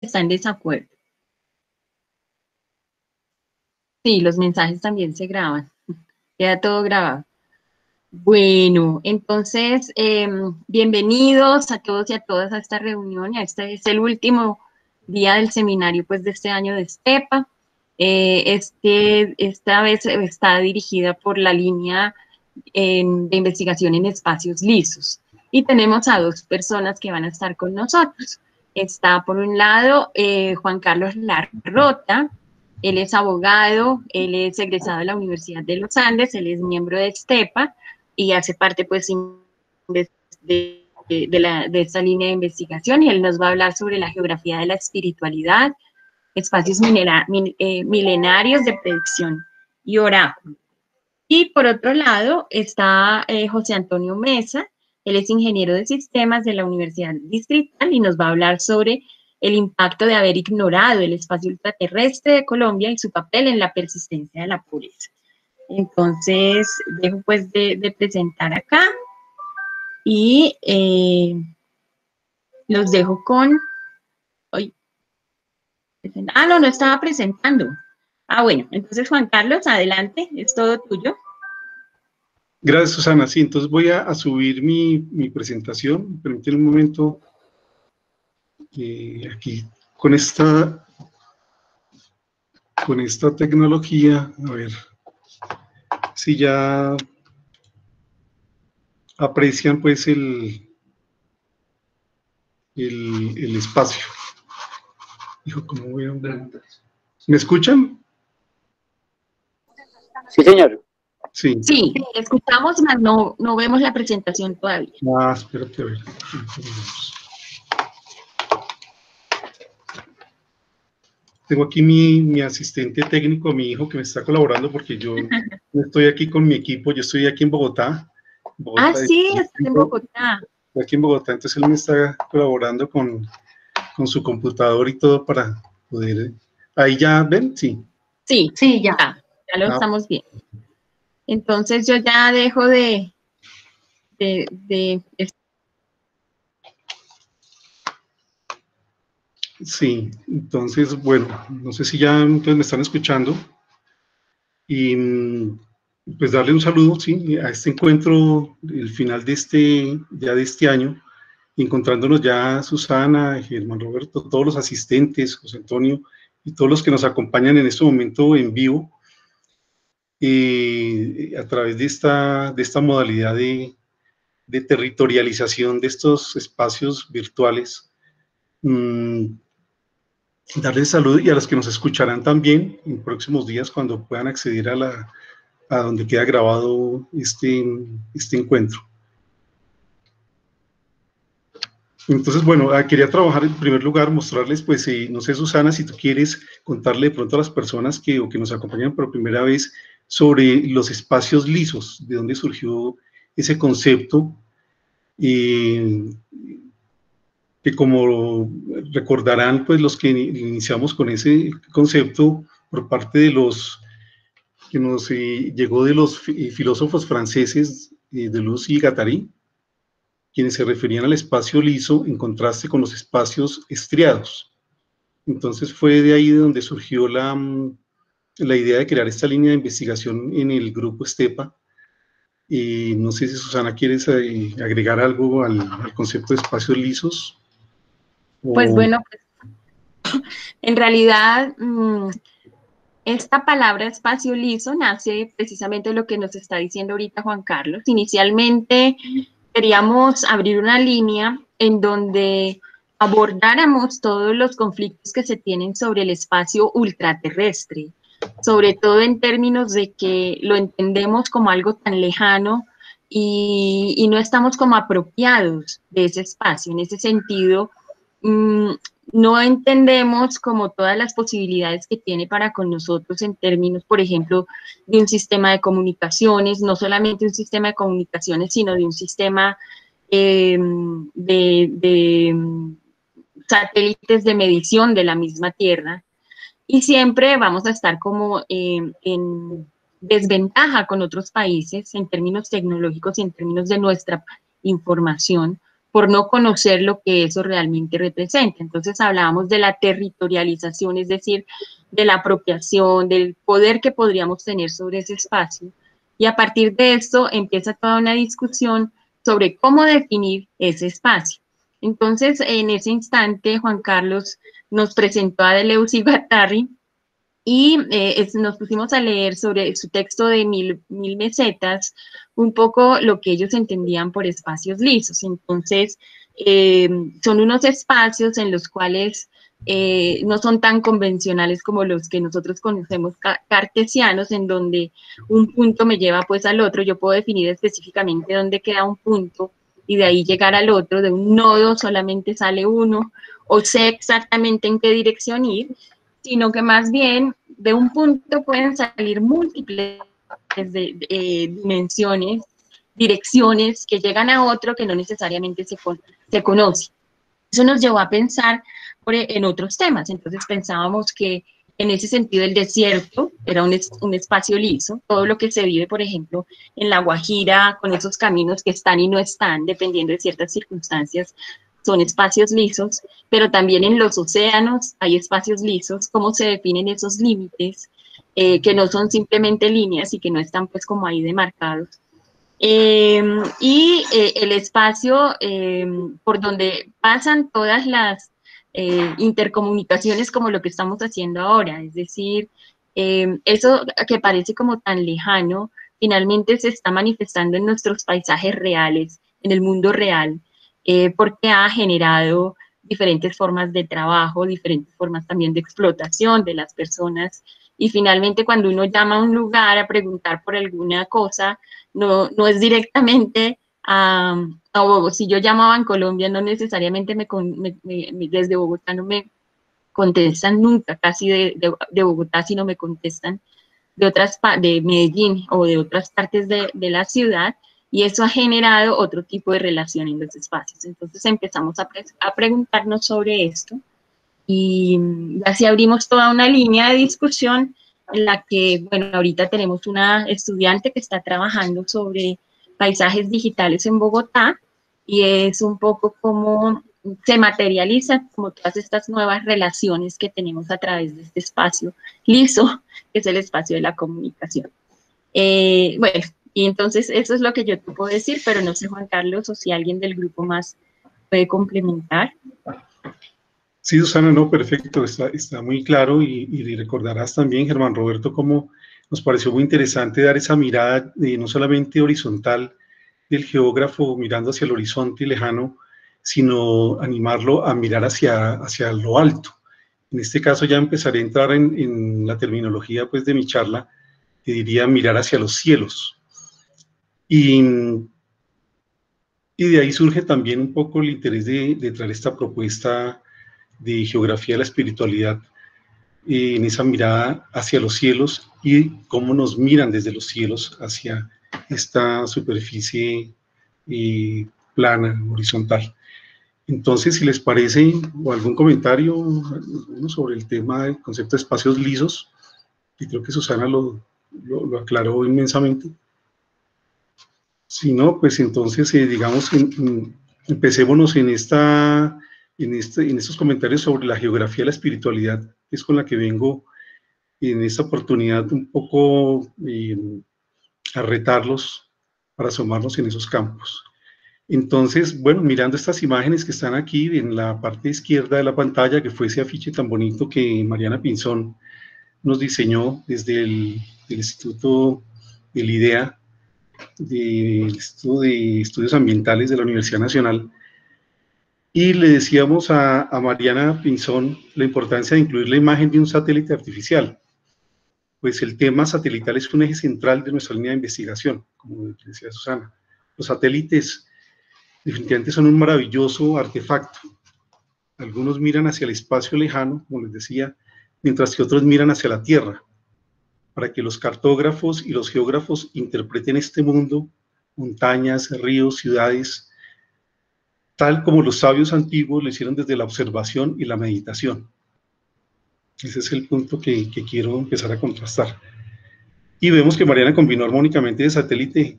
está en desacuerdo. Sí, los mensajes también se graban, queda todo grabado. Bueno, entonces, bienvenidos a todos y a todas a esta reunión. Este es el último día del seminario, pues, de este año de STEPA. Esta vez está dirigida por la línea de investigación en espacios lisos. Y tenemos a dos personas que van a estar con nosotros. Está, por un lado, Juan Carlos Larrota. Él es abogado, él es egresado de la Universidad de los Andes, él es miembro de STEPA y hace parte, pues, de esta línea de investigación, y él nos va a hablar sobre la geografía de la espiritualidad, espacios milenarios de predicción y oráculo. Y por otro lado está José Antonio Mesa. Él es ingeniero de sistemas de la Universidad Distrital y nos va a hablar sobre el impacto de haber ignorado el espacio ultraterrestre de Colombia y su papel en la persistencia de la pobreza. Entonces, dejo pues de presentar acá y los dejo con... no estaba presentando. Bueno, entonces Juan Carlos, adelante, es todo tuyo. Gracias, Susana. Sí, entonces voy a subir mi presentación. Permíteme un momento. Aquí, con esta tecnología, a ver si ya aprecian, pues, el espacio. Hijo, ¿cómo voy a ver? ¿Me escuchan? Sí, señor. Sí, escuchamos, mas no vemos la presentación todavía. Espérate, a ver. Tengo aquí mi asistente técnico, mi hijo, que me está colaborando porque yo no estoy aquí con mi equipo, yo estoy aquí en Bogotá. Sí, estás en Bogotá. Estoy aquí en Bogotá, entonces él me está colaborando con su computador y todo para poder... ¿Ahí ya ven? Sí. Sí, ya lo estamos viendo. Entonces yo ya dejo de Sí, entonces, bueno, no sé si ya entonces me están escuchando. Y pues darle un saludo, sí, a este encuentro, el final de este año, encontrándonos ya Susana, Germán Roberto, todos los asistentes, José Antonio, y todos los que nos acompañan en este momento en vivo, a través de esta modalidad de territorialización de estos espacios virtuales. Darles salud, y a los que nos escucharán también en próximos días cuando puedan acceder a donde queda grabado este encuentro. Entonces, bueno, quería trabajar en primer lugar, mostrarles, pues, no sé, Susana, si tú quieres contarle de pronto a las personas que nos acompañan por primera vez sobre los espacios lisos, de dónde surgió ese concepto, que como recordarán, pues, los que iniciamos con ese concepto por parte de los que nos llegó de los filósofos franceses, Deleuze y Guattari, quienes se referían al espacio liso en contraste con los espacios estriados. Entonces fue de ahí de donde surgió la idea de crear esta línea de investigación en el grupo STEPA. Y no sé si, Susana, ¿quieres agregar algo al concepto de espacios lisos? Pues bueno, en realidad esta palabra espacio liso nace precisamente de lo que nos está diciendo ahorita Juan Carlos. Inicialmente queríamos abrir una línea en donde abordáramos todos los conflictos que se tienen sobre el espacio ultraterrestre, sobre todo en términos de que lo entendemos como algo tan lejano y no estamos como apropiados de ese espacio. En ese sentido, no entendemos como todas las posibilidades que tiene para con nosotros en términos, por ejemplo, de un sistema de comunicaciones, no solamente un sistema de comunicaciones, sino de un sistema de satélites de medición de la misma Tierra. Y siempre vamos a estar como en desventaja con otros países en términos tecnológicos y en términos de nuestra información, por no conocer lo que eso realmente representa. Entonces hablábamos de la territorialización, es decir, de la apropiación, del poder que podríamos tener sobre ese espacio. Y a partir de esto empieza toda una discusión sobre cómo definir ese espacio. Entonces, en ese instante, Juan Carlos nos presentó a Deleuze y Guattari y nos pusimos a leer sobre su texto de Mil Mesetas, un poco lo que ellos entendían por espacios lisos. Entonces, son unos espacios en los cuales no son tan convencionales como los que nosotros conocemos cartesianos, en donde un punto me lleva pues al otro. Yo puedo definir específicamente dónde queda un punto y de ahí llegar al otro. De un nodo solamente sale uno, o sé exactamente en qué dirección ir, sino que más bien de un punto pueden salir múltiples dimensiones, direcciones que llegan a otro que no necesariamente se conoce. Eso nos llevó a pensar en otros temas. Entonces pensábamos que en ese sentido el desierto era un espacio liso. Todo lo que se vive, por ejemplo, en La Guajira, con esos caminos que están y no están, dependiendo de ciertas circunstancias, son espacios lisos, pero también en los océanos hay espacios lisos. ¿Cómo se definen esos límites? Que no son simplemente líneas y que no están pues como ahí demarcados. El espacio por donde pasan todas las intercomunicaciones, como lo que estamos haciendo ahora, es decir, eso que parece como tan lejano, finalmente se está manifestando en nuestros paisajes reales, en el mundo real, porque ha generado diferentes formas de trabajo, diferentes formas también de explotación de las personas, y finalmente cuando uno llama a un lugar a preguntar por alguna cosa, no es directamente a Bogotá. Si yo llamaba en Colombia, no necesariamente desde Bogotá no me contestan nunca, casi de Bogotá, sino me contestan de Medellín o de otras partes de la ciudad, y eso ha generado otro tipo de relación en los espacios. Entonces empezamos a preguntarnos sobre esto, y así abrimos toda una línea de discusión en la que, bueno, ahorita tenemos una estudiante que está trabajando sobre paisajes digitales en Bogotá, y es un poco como se materializa como todas estas nuevas relaciones que tenemos a través de este espacio liso, que es el espacio de la comunicación. Bueno, y entonces eso es lo que yo te puedo decir, pero no sé, Juan Carlos, o si alguien del grupo más puede complementar. Sí, Susana, no, perfecto, está muy claro y recordarás también, Germán Roberto, cómo nos pareció muy interesante dar esa mirada no solamente horizontal del geógrafo mirando hacia el horizonte lejano, sino animarlo a mirar hacia lo alto. En este caso ya empezaré a entrar en la terminología pues, de mi charla, que diría mirar hacia los cielos. Y de ahí surge también un poco el interés de traer esta propuesta de geografía de la espiritualidad, en esa mirada hacia los cielos y cómo nos miran desde los cielos hacia esta superficie plana, horizontal. Entonces, si les parece, o algún comentario sobre el tema del concepto de espacios lisos, y creo que Susana lo aclaró inmensamente. Si no, pues entonces, digamos, empecémonos en estos comentarios sobre la geografía de la espiritualidad, que es con la que vengo en esta oportunidad un poco a retarlos para asomarnos en esos campos. Entonces, bueno, mirando estas imágenes que están aquí en la parte izquierda de la pantalla, que fue ese afiche tan bonito que Mariana Pinzón nos diseñó desde el Instituto del IDEA, del Instituto de Estudios Ambientales de la Universidad Nacional, y le decíamos a Mariana Pinzón la importancia de incluir la imagen de un satélite artificial, pues el tema satelital es un eje central de nuestra línea de investigación, como decía Susana. Los satélites definitivamente son un maravilloso artefacto. Algunos miran hacia el espacio lejano, como les decía, mientras que otros miran hacia la Tierra, para que los cartógrafos y los geógrafos interpreten este mundo, montañas, ríos, ciudades, tal como los sabios antiguos lo hicieron desde la observación y la meditación. Ese es el punto que quiero empezar a contrastar. Y vemos que Mariana combinó armónicamente el satélite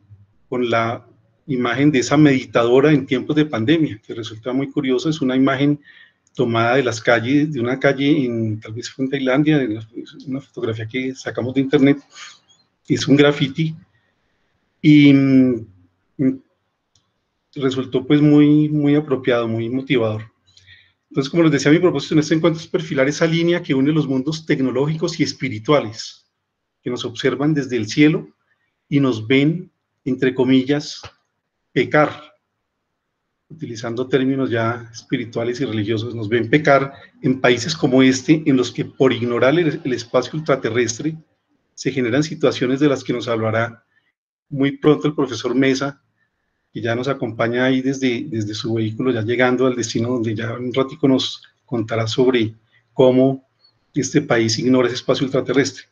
con la imagen de esa meditadora en tiempos de pandemia, que resulta muy curioso. Es una imagen tomada de las calles, de una calle tal vez fue en Tailandia, una fotografía que sacamos de internet. Es un graffiti y resultó pues muy apropiado, muy motivador. Entonces, como les decía, mi propósito en este encuentro es perfilar esa línea que une los mundos tecnológicos y espirituales, que nos observan desde el cielo y nos ven, entre comillas, pecar, utilizando términos ya espirituales y religiosos, nos ven pecar en países como este, en los que por ignorar el espacio ultraterrestre se generan situaciones de las que nos hablará muy pronto el profesor Mesa, que ya nos acompaña ahí desde su vehículo, ya llegando al destino, donde ya un ratico nos contará sobre cómo este país ignora ese espacio ultraterrestre.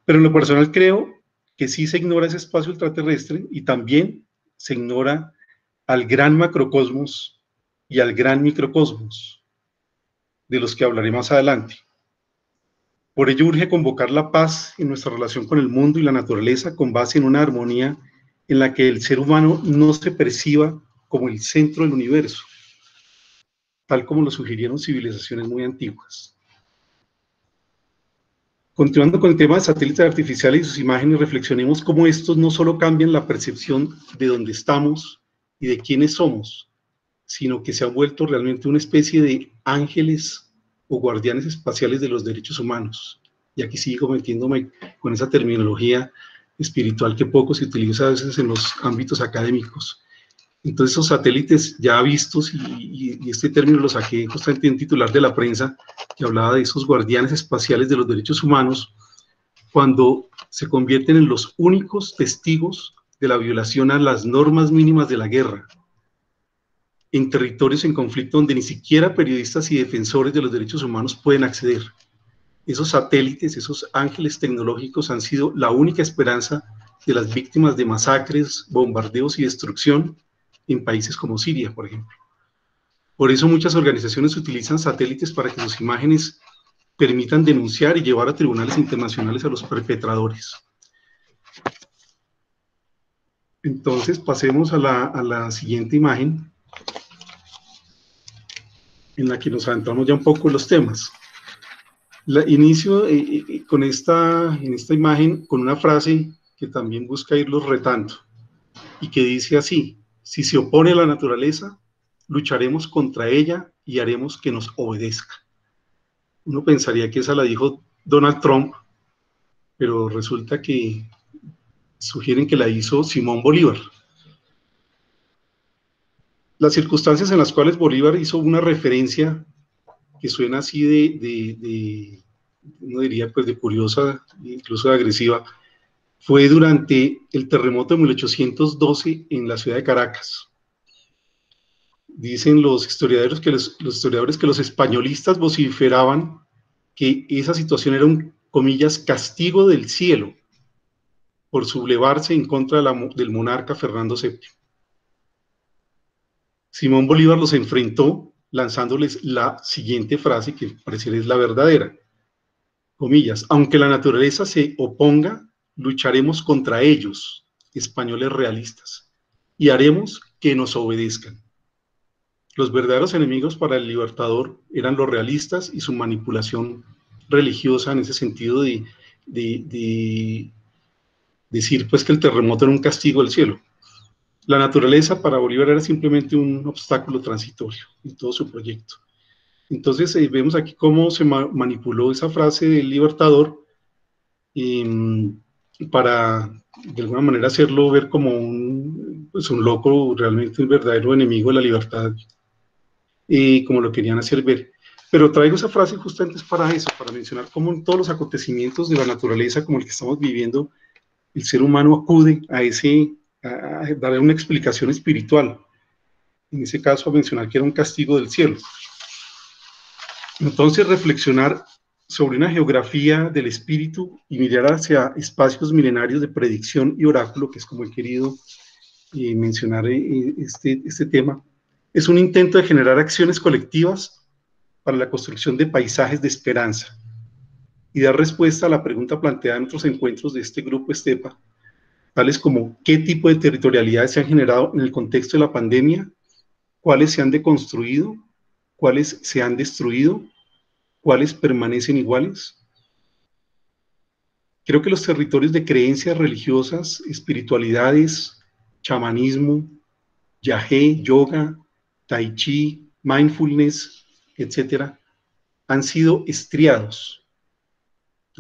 Pero en lo personal creo que sí se ignora ese espacio ultraterrestre y también se ignora al gran macrocosmos y al gran microcosmos, de los que hablaré más adelante. Por ello urge convocar la paz en nuestra relación con el mundo y la naturaleza con base en una armonía en la que el ser humano no se perciba como el centro del universo, tal como lo sugirieron civilizaciones muy antiguas. Continuando con el tema de satélites artificiales y sus imágenes, reflexionemos cómo estos no solo cambian la percepción de dónde estamos y de quiénes somos, sino que se han vuelto realmente una especie de ángeles o guardianes espaciales de los derechos humanos. Y aquí sigo metiéndome con esa terminología espiritual que poco se utiliza a veces en los ámbitos académicos. Entonces, esos satélites ya vistos, y este término lo saqué justamente en titular de la prensa, que hablaba de esos guardianes espaciales de los derechos humanos, cuando se convierten en los únicos testigos de la violación a las normas mínimas de la guerra, en territorios en conflicto donde ni siquiera periodistas y defensores de los derechos humanos pueden acceder. Esos satélites, esos ángeles tecnológicos han sido la única esperanza de las víctimas de masacres, bombardeos y destrucción en países como Siria, por ejemplo. Por eso muchas organizaciones utilizan satélites para que sus imágenes permitan denunciar y llevar a tribunales internacionales a los perpetradores. Entonces pasemos a la siguiente imagen, en la que nos adentramos ya un poco en los temas. Inicio en esta imagen con una frase que también busca irlos retando y que dice así: si se opone a la naturaleza, lucharemos contra ella y haremos que nos obedezca. Uno pensaría que esa la dijo Donald Trump, pero resulta que sugieren que la hizo Simón Bolívar. Las circunstancias en las cuales Bolívar hizo una referencia que suena así no diría pues de curiosa, incluso de agresiva, fue durante el terremoto de 1812 en la ciudad de Caracas. Dicen los historiadores que los españolistas vociferaban que esa situación era un, comillas, castigo del cielo por sublevarse en contra del monarca Fernando VII. Simón Bolívar los enfrentó lanzándoles la siguiente frase, que pareciera es la verdadera, comillas: aunque la naturaleza se oponga, lucharemos contra ellos, españoles realistas, y haremos que nos obedezcan. Los verdaderos enemigos para el libertador eran los realistas y su manipulación religiosa, en ese sentido de decir pues que el terremoto era un castigo del cielo. La naturaleza para Bolívar era simplemente un obstáculo transitorio en todo su proyecto. Entonces vemos aquí cómo se manipuló esa frase del libertador para de alguna manera hacerlo ver como un loco, realmente un verdadero enemigo de la libertad, como lo querían hacer ver. Pero traigo esa frase justamente para eso, para mencionar cómo en todos los acontecimientos de la naturaleza como el que estamos viviendo, el ser humano acude a darle una explicación espiritual, en ese caso a mencionar que era un castigo del cielo. Entonces reflexionar sobre una geografía del espíritu y mirar hacia espacios milenarios de predicción y oráculo, que es como he querido mencionar este tema, es un intento de generar acciones colectivas para la construcción de paisajes de esperanza y dar respuesta a la pregunta planteada en otros encuentros de este grupo Estepa, tales como qué tipo de territorialidades se han generado en el contexto de la pandemia, cuáles se han deconstruido, cuáles se han destruido, cuáles permanecen iguales. Creo que los territorios de creencias religiosas, espiritualidades, chamanismo, yagé, yoga, tai chi, mindfulness, etcétera, han sido estriados.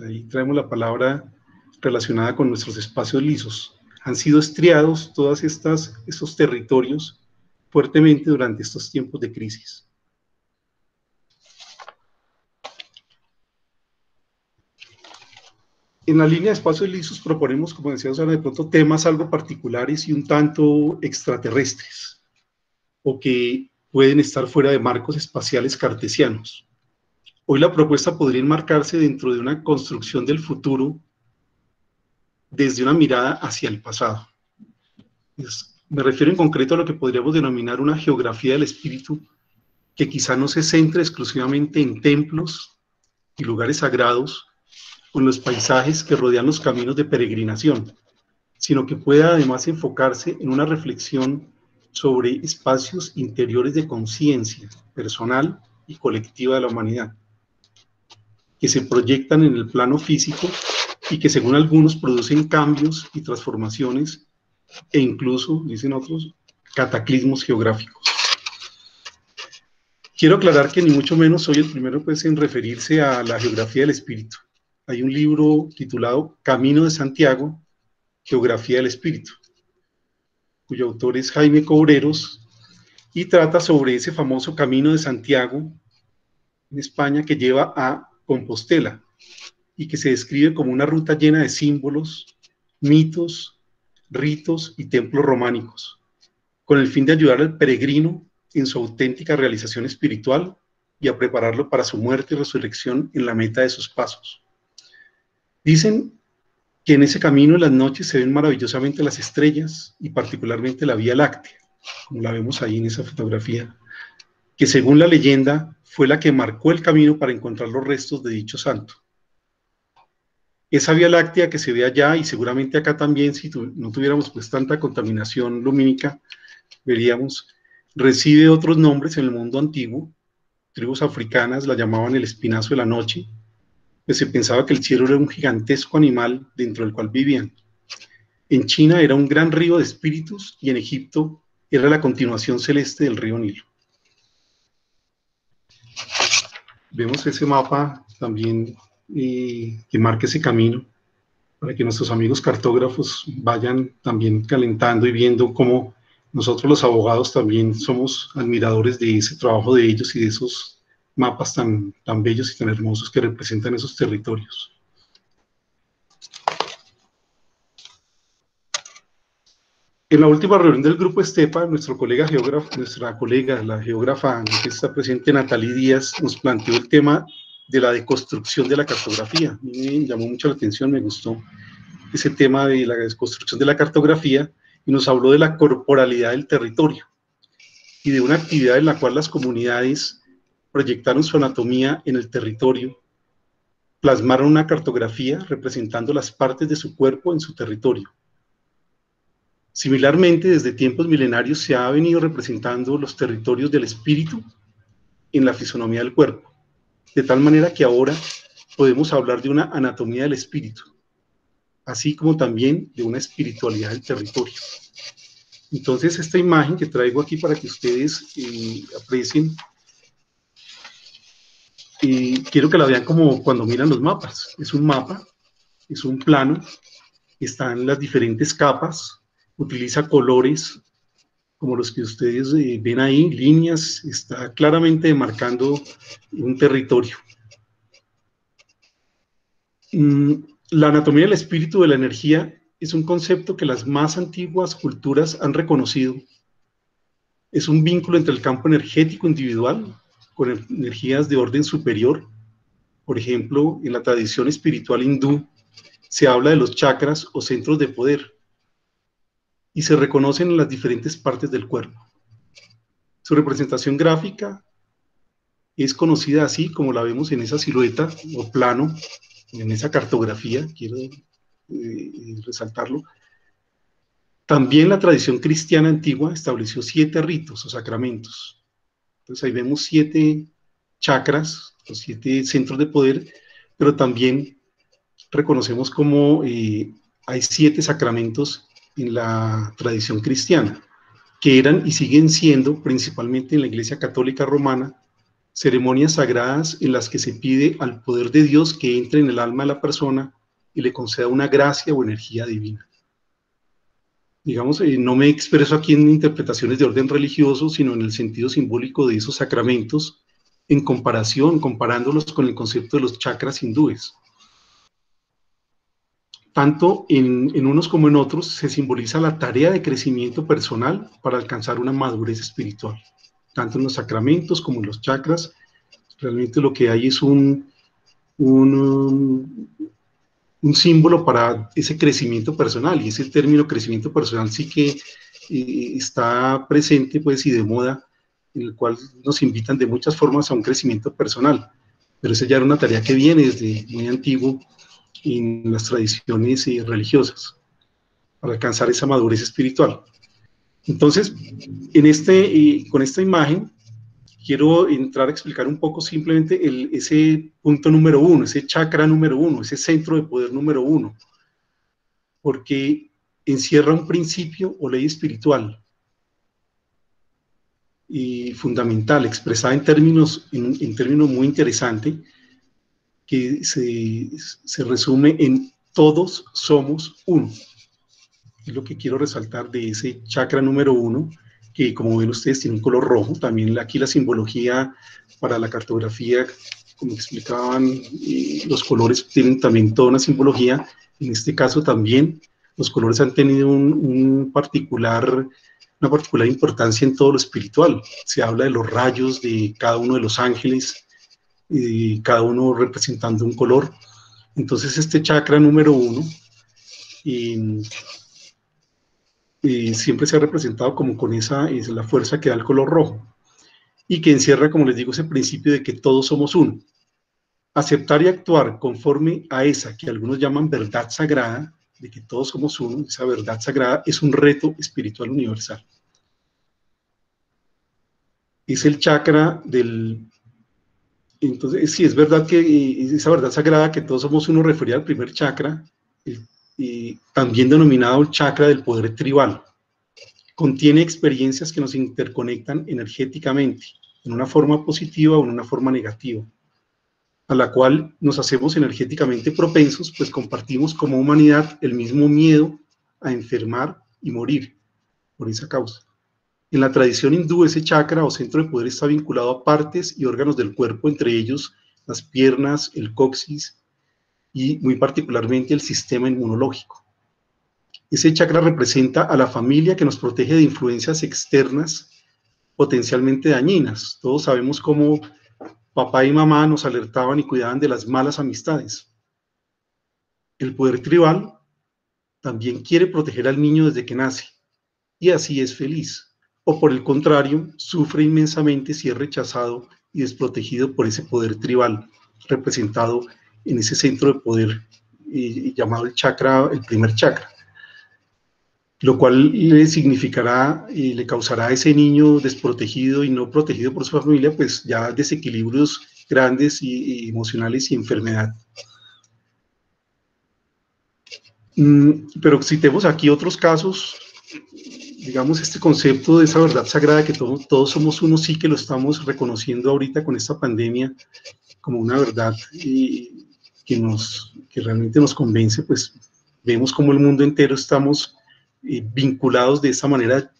Ahí traemos la palabra relacionada con nuestros espacios lisos. Han sido estriados todos estos territorios fuertemente durante estos tiempos de crisis. En la línea de espacios lisos proponemos, como decía Susana, de pronto temas algo particulares y un tanto extraterrestres, o que pueden estar fuera de marcos espaciales cartesianos. Hoy la propuesta podría enmarcarse dentro de una construcción del futuro desde una mirada hacia el pasado. Me refiero en concreto a lo que podríamos denominar una geografía del espíritu, que quizá no se centre exclusivamente en templos y lugares sagrados, con los paisajes que rodean los caminos de peregrinación, sino que pueda además enfocarse en una reflexión sobre espacios interiores de conciencia personal y colectiva de la humanidad, que se proyectan en el plano físico y que según algunos producen cambios y transformaciones e incluso, dicen otros, cataclismos geográficos. Quiero aclarar que ni mucho menos soy el primero pues, en referirse a la geografía del espíritu. Hay un libro titulado Camino de Santiago, Geografía del Espíritu, cuyo autor es Jaime Cobreros, y trata sobre ese famoso Camino de Santiago en España que lleva a Compostela y que se describe como una ruta llena de símbolos, mitos, ritos y templos románicos, con el fin de ayudar al peregrino en su auténtica realización espiritual y a prepararlo para su muerte y resurrección en la meta de sus pasos. Dicen que en ese camino en las noches se ven maravillosamente las estrellas y particularmente la Vía Láctea, como la vemos ahí en esa fotografía, que según la leyenda fue la que marcó el camino para encontrar los restos de dicho santo. Esa Vía Láctea que se ve allá y seguramente acá también, si no tuviéramos pues tanta contaminación lumínica, veríamos, recibe otros nombres en el mundo antiguo. Tribus africanas la llamaban el espinazo de la noche, pues se pensaba que el cielo era un gigantesco animal dentro del cual vivían. En China era un gran río de espíritus y en Egipto era la continuación celeste del río Nilo. Vemos ese mapa también que marca ese camino para que nuestros amigos cartógrafos vayan también calentando y viendo cómo nosotros los abogados también somos admiradores de ese trabajo de ellos y de esos mapas tan bellos y tan hermosos que representan esos territorios. En la última reunión del grupo Estepa, nuestra colega, la geógrafa que está presente, Natalie Díaz, nos planteó el tema de la deconstrucción de la cartografía. Me llamó mucho la atención, me gustó ese tema de la deconstrucción de la cartografía y nos habló de la corporalidad del territorio y de una actividad en la cual las comunidades proyectaron su anatomía en el territorio, plasmaron una cartografía representando las partes de su cuerpo en su territorio. Similarmente, desde tiempos milenarios se ha venido representando los territorios del espíritu en la fisonomía del cuerpo, de tal manera que ahora podemos hablar de una anatomía del espíritu, así como también de una espiritualidad del territorio. Entonces, esta imagen que traigo aquí para que ustedes aprecien, quiero que la vean como cuando miran los mapas. Es un mapa, es un plano, están las diferentes capas, utiliza colores como los que ustedes ven ahí, líneas, está claramente demarcando un territorio. La anatomía del espíritu de la energía es un concepto que las más antiguas culturas han reconocido. Es un vínculo entre el campo energético individual con energías de orden superior. Por ejemplo, en la tradición espiritual hindú se habla de los chakras o centros de poder y se reconocen en las diferentes partes del cuerpo. Su representación gráfica es conocida así como la vemos en esa silueta o plano, en esa cartografía, quiero resaltarlo, También la tradición cristiana antigua estableció 7 ritos o sacramentos. Entonces ahí vemos 7 chakras, los 7 centros de poder, pero también reconocemos como hay 7 sacramentos en la tradición cristiana, que eran y siguen siendo, principalmente en la Iglesia Católica Romana, ceremonias sagradas en las que se pide al poder de Dios que entre en el alma de la persona y le conceda una gracia o energía divina. Digamos, no me expreso aquí en interpretaciones de orden religioso, sino en el sentido simbólico de esos sacramentos, en comparación, comparándolos con el concepto de los chakras hindúes. Tanto en unos como en otros se simboliza la tarea de crecimiento personal para alcanzar una madurez espiritual. Tanto en los sacramentos como en los chakras, realmente lo que hay es un símbolo para ese crecimiento personal, y ese término crecimiento personal sí que está presente pues y de moda, en el cual nos invitan de muchas formas a un crecimiento personal, pero esa ya era una tarea que viene desde muy antiguo en las tradiciones religiosas, para alcanzar esa madurez espiritual. Entonces, con esta imagen, quiero entrar a explicar un poco simplemente ese punto número 1, ese chakra número 1, ese centro de poder número 1, porque encierra un principio o ley espiritual y fundamental, expresada en términos muy interesantes, que se resume en todos somos uno. Es lo que quiero resaltar de ese chakra número 1, que como ven ustedes tiene un color rojo. También aquí la simbología para la cartografía, como explicaban, los colores tienen también toda una simbología. En este caso también los colores han tenido una particular importancia en todo lo espiritual. Se habla de los rayos de cada uno de los ángeles, cada uno representando un color. Entonces este chakra número 1 siempre se ha representado como con es la fuerza que da el color rojo, y que encierra, como les digo, ese principio de que todos somos uno. Aceptar y actuar conforme a esa que algunos llaman verdad sagrada, de que todos somos uno, esa verdad sagrada es un reto espiritual universal. Es el chakra del... Entonces, sí, es verdad que esa verdad sagrada que todos somos uno refería al primer chakra, también denominado el chakra del poder tribal. Contiene experiencias que nos interconectan energéticamente, en una forma positiva o en una forma negativa, a la cual nos hacemos energéticamente propensos, pues compartimos como humanidad el mismo miedo a enfermar y morir por esa causa. En la tradición hindú, ese chakra o centro de poder está vinculado a partes y órganos del cuerpo, entre ellos las piernas, el coxis y muy particularmente el sistema inmunológico. Ese chakra representa a la familia que nos protege de influencias externas potencialmente dañinas. Todos sabemos cómo papá y mamá nos alertaban y cuidaban de las malas amistades. El poder tribal también quiere proteger al niño desde que nace, y así es feliz. O por el contrario, sufre inmensamente si es rechazado y desprotegido por ese poder tribal, representado en ese centro de poder llamado el chakra, el primer chakra, lo cual le significará y le causará a ese niño desprotegido y no protegido por su familia, pues ya desequilibrios grandes y emocionales y enfermedad. Pero citemos aquí otros casos. Digamos, este concepto de esa verdad sagrada que todos somos uno, sí que lo estamos reconociendo ahorita con esta pandemia como una verdad que realmente nos convence. Pues vemos como el mundo entero estamos vinculados de esta manera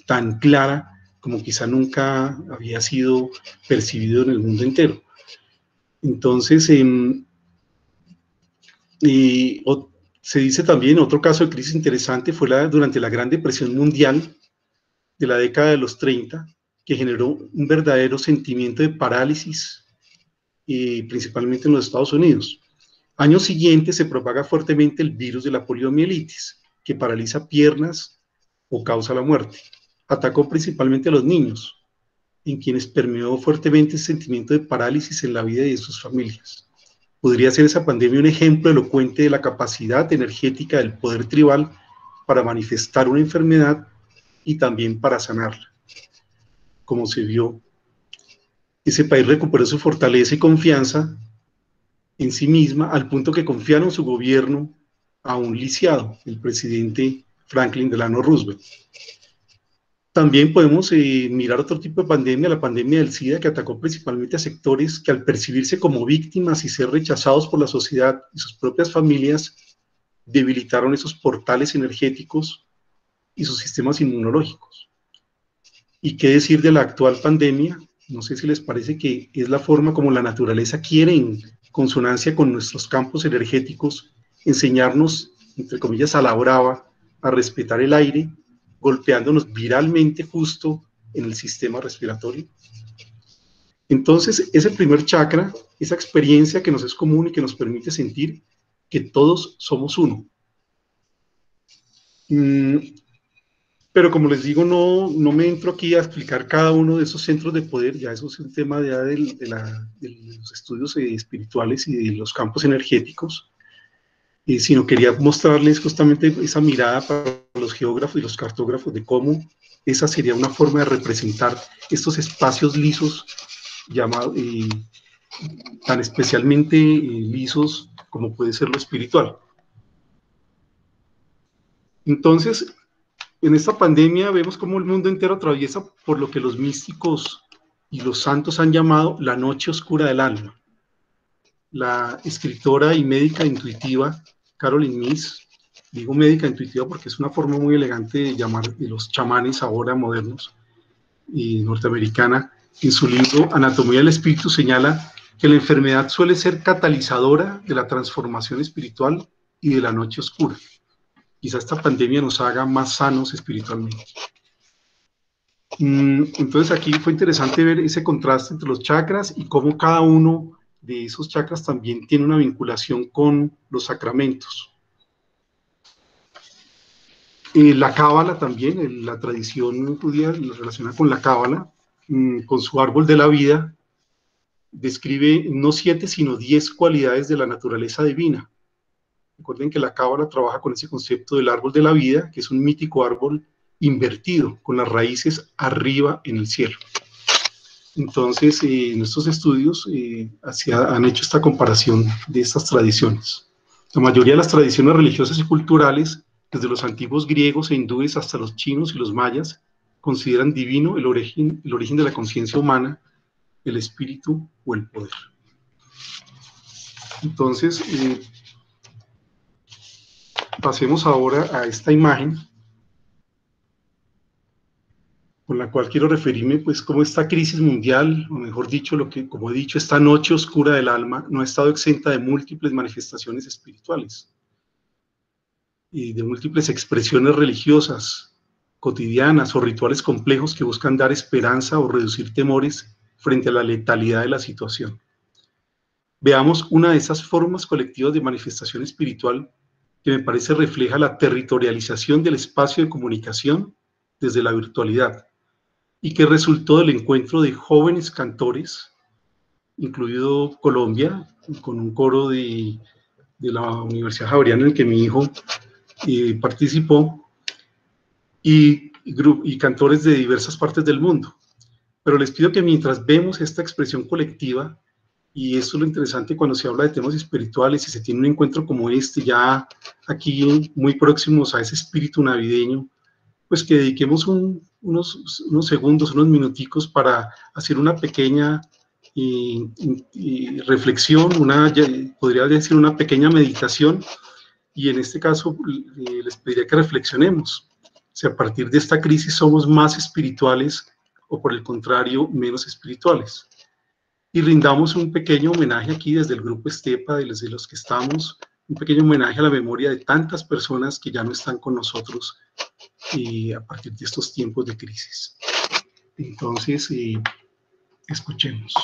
tan clara como quizá nunca había sido percibido en el mundo entero. Entonces, se dice también, otro caso de crisis interesante fue durante la Gran Depresión Mundial de la década de los 30, que generó un verdadero sentimiento de parálisis, principalmente en los Estados Unidos. Años siguientes se propaga fuertemente el virus de la poliomielitis, que paraliza piernas o causa la muerte. Atacó principalmente a los niños, en quienes permeó fuertemente el sentimiento de parálisis en la vida y de sus familias. Podría ser esa pandemia un ejemplo elocuente de la capacidad energética del poder tribal para manifestar una enfermedad y también para sanarla. Como se vio, ese país recuperó su fortaleza y confianza en sí misma al punto que confiaron su gobierno a un lisiado, el presidente Franklin Delano Roosevelt. También podemos mirar otro tipo de pandemia, la pandemia del SIDA, que atacó principalmente a sectores que al percibirse como víctimas y ser rechazados por la sociedad y sus propias familias, debilitaron esos portales energéticos y sus sistemas inmunológicos. ¿Y qué decir de la actual pandemia? No sé si les parece que es la forma como la naturaleza quiere, en consonancia con nuestros campos energéticos, enseñarnos, entre comillas, a la brava, a respetar el aire, golpeándonos viralmente justo en el sistema respiratorio. Entonces, ese primer chakra, esa experiencia que nos es común y que nos permite sentir que todos somos uno. Pero como les digo, no me entro aquí a explicar cada uno de esos centros de poder, ya eso es un tema ya de los estudios espirituales y de los campos energéticos, sino quería mostrarles justamente esa mirada para los geógrafos y los cartógrafos de cómo esa sería una forma de representar estos espacios lisos, tan especialmente lisos como puede ser lo espiritual. Entonces, en esta pandemia vemos cómo el mundo entero atraviesa por lo que los místicos y los santos han llamado la noche oscura del alma. La escritora y médica intuitiva Caroline Myss, digo médica intuitiva porque es una forma muy elegante de llamar de los chamanes ahora modernos y norteamericana, en su libro Anatomía del Espíritu señala que la enfermedad suele ser catalizadora de la transformación espiritual y de la noche oscura. Quizá esta pandemia nos haga más sanos espiritualmente. Entonces aquí fue interesante ver ese contraste entre los chakras y cómo cada uno de esos chakras también tiene una vinculación con los sacramentos. La cábala también, la tradición judía relacionada con la cábala, con su árbol de la vida, describe no 7 sino 10 cualidades de la naturaleza divina. Recuerden que la cábala trabaja con ese concepto del árbol de la vida, que es un mítico árbol invertido, con las raíces arriba en el cielo. Entonces, en estos estudios han hecho esta comparación de estas tradiciones. La mayoría de las tradiciones religiosas y culturales, desde los antiguos griegos e hindúes hasta los chinos y los mayas, consideran divino el origen de la conciencia humana, el espíritu o el poder. Entonces, pasemos ahora a esta imagen, con la cual quiero referirme, pues, cómo esta crisis mundial, o mejor dicho, como he dicho, esta noche oscura del alma, no ha estado exenta de múltiples manifestaciones espirituales y de múltiples expresiones religiosas, cotidianas o rituales complejos que buscan dar esperanza o reducir temores frente a la letalidad de la situación. Veamos una de esas formas colectivas de manifestación espiritual que me parece refleja la territorialización del espacio de comunicación desde la virtualidad, y que resultó del encuentro de jóvenes cantores, incluido Colombia, con un coro de la Universidad Javeriana en el que mi hijo participó, y cantores de diversas partes del mundo. Pero les pido que mientras vemos esta expresión colectiva, y esto es lo interesante cuando se habla de temas espirituales y se tiene un encuentro como este, ya aquí muy próximos a ese espíritu navideño, pues que dediquemos unos segundos, unos minuticos para hacer una pequeña reflexión, podría decir una pequeña meditación, y en este caso les pediría que reflexionemos si a partir de esta crisis somos más espirituales o por el contrario menos espirituales. Y rindamos un pequeño homenaje aquí desde el Grupo Estepa, desde los que estamos, un pequeño homenaje a la memoria de tantas personas que ya no están con nosotros a partir de estos tiempos de crisis. Entonces, escuchemos.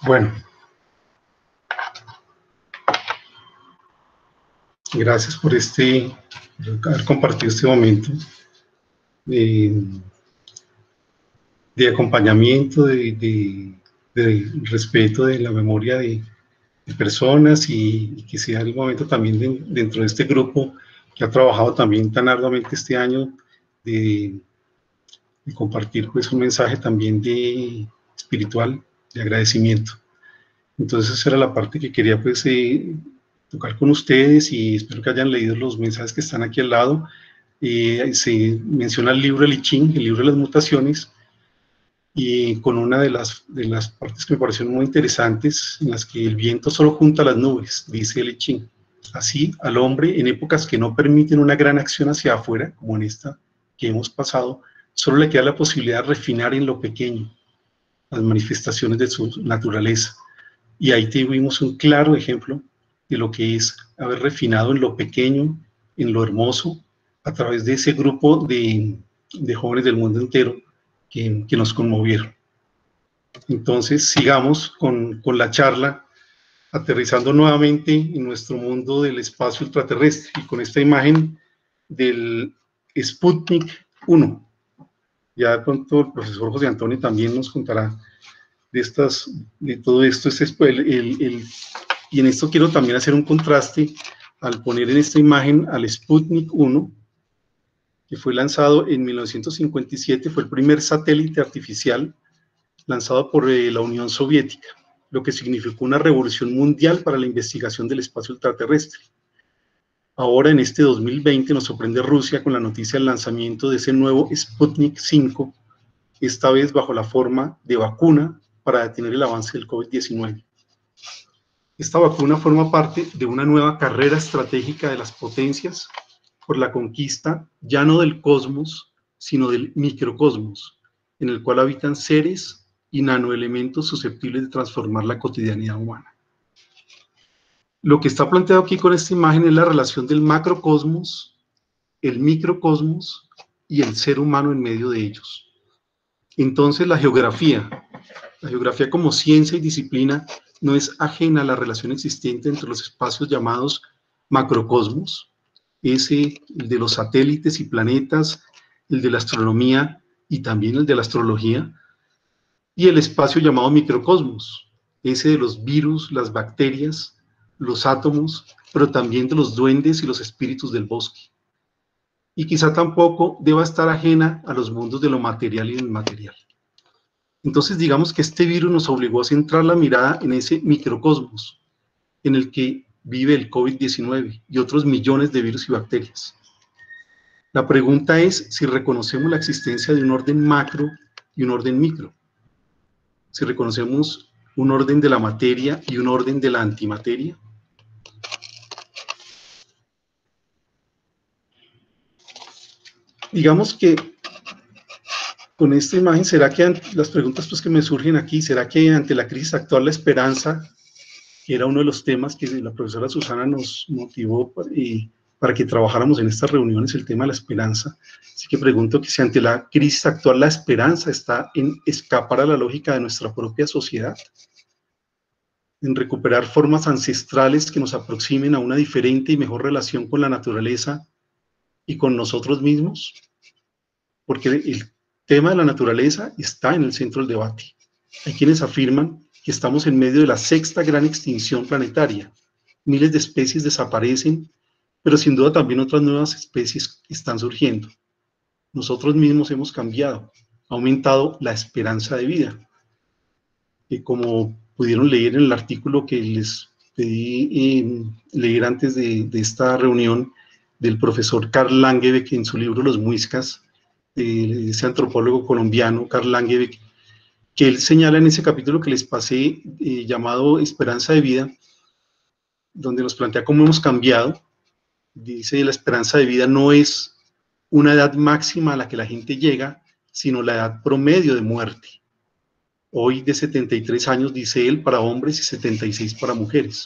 Bueno, gracias por haber compartido este momento de acompañamiento, de respeto de la memoria de personas y que sea el momento también dentro de este grupo que ha trabajado también tan arduamente este año de compartir pues un mensaje también espiritual, de agradecimiento. Entonces esa era la parte que quería pues tocar con ustedes y espero que hayan leído los mensajes que están aquí al lado. Se menciona el libro del I Ching, el libro de las mutaciones, y con una de las partes que me parecieron muy interesantes, en las que el viento solo junta las nubes, dice el I Ching. Así, al hombre, en épocas que no permiten una gran acción hacia afuera, como en esta que hemos pasado, solo le queda la posibilidad de refinar en lo pequeño las manifestaciones de su naturaleza. Y ahí tuvimos un claro ejemplo de lo que es haber refinado en lo pequeño, en lo hermoso, a través de ese grupo de jóvenes del mundo entero que nos conmovieron. Entonces, sigamos con la charla, aterrizando nuevamente en nuestro mundo del espacio ultraterrestre, y con esta imagen del Sputnik 1. Ya pronto el profesor José Antonio también nos contará de todo esto. Y en esto quiero también hacer un contraste al poner en esta imagen al Sputnik 1, que fue lanzado en 1957, fue el primer satélite artificial lanzado por la Unión Soviética, lo que significó una revolución mundial para la investigación del espacio ultraterrestre. Ahora, en este 2020, nos sorprende Rusia con la noticia del lanzamiento de ese nuevo Sputnik 5, esta vez bajo la forma de vacuna para detener el avance del COVID-19. Esta vacuna forma parte de una nueva carrera estratégica de las potencias por la conquista ya no del cosmos, sino del microcosmos, en el cual habitan seres y nanoelementos susceptibles de transformar la cotidianidad humana. Lo que está planteado aquí con esta imagen es la relación del macrocosmos, el microcosmos y el ser humano en medio de ellos. Entonces la geografía como ciencia y disciplina no es ajena a la relación existente entre los espacios llamados macrocosmos, el de los satélites y planetas, el de la astronomía y también el de la astrología, y el espacio llamado microcosmos, ese de los virus, las bacterias, los átomos, pero también de los duendes y los espíritus del bosque. Y quizá tampoco deba estar ajena a los mundos de lo material y lo inmaterial. Entonces, digamos que este virus nos obligó a centrar la mirada en ese microcosmos, en el que vive el COVID-19 y otros millones de virus y bacterias. La pregunta es si reconocemos la existencia de un orden macro y un orden micro. Si reconocemos un orden de la materia y un orden de la antimateria. Digamos que con esta imagen, ¿será que las preguntas pues, que me surgen aquí, será que ante la crisis actual la esperanza, que era uno de los temas que la profesora Susana nos motivó para que trabajáramos en estas reuniones, el tema de la esperanza? Así que pregunto que si ante la crisis actual la esperanza está en escapar a la lógica de nuestra propia sociedad, en recuperar formas ancestrales que nos aproximen a una diferente y mejor relación con la naturaleza y con nosotros mismos, porque el tema de la naturaleza está en el centro del debate. Hay quienes afirman que estamos en medio de la sexta gran extinción planetaria. Miles de especies desaparecen, pero sin duda también otras nuevas especies están surgiendo. Nosotros mismos hemos cambiado, ha aumentado la esperanza de vida. Y como pudieron leer en el artículo que les pedí leer antes de esta reunión, del profesor Karl Langebeck en su libro Los Muiscas, ese antropólogo colombiano, Karl Langebeck, que él señala en ese capítulo que les pasé, llamado Esperanza de Vida, donde nos plantea cómo hemos cambiado. Dice, la esperanza de vida no es una edad máxima a la que la gente llega sino la edad promedio de muerte. Hoy de 73 años, dice él, para hombres y 76 para mujeres.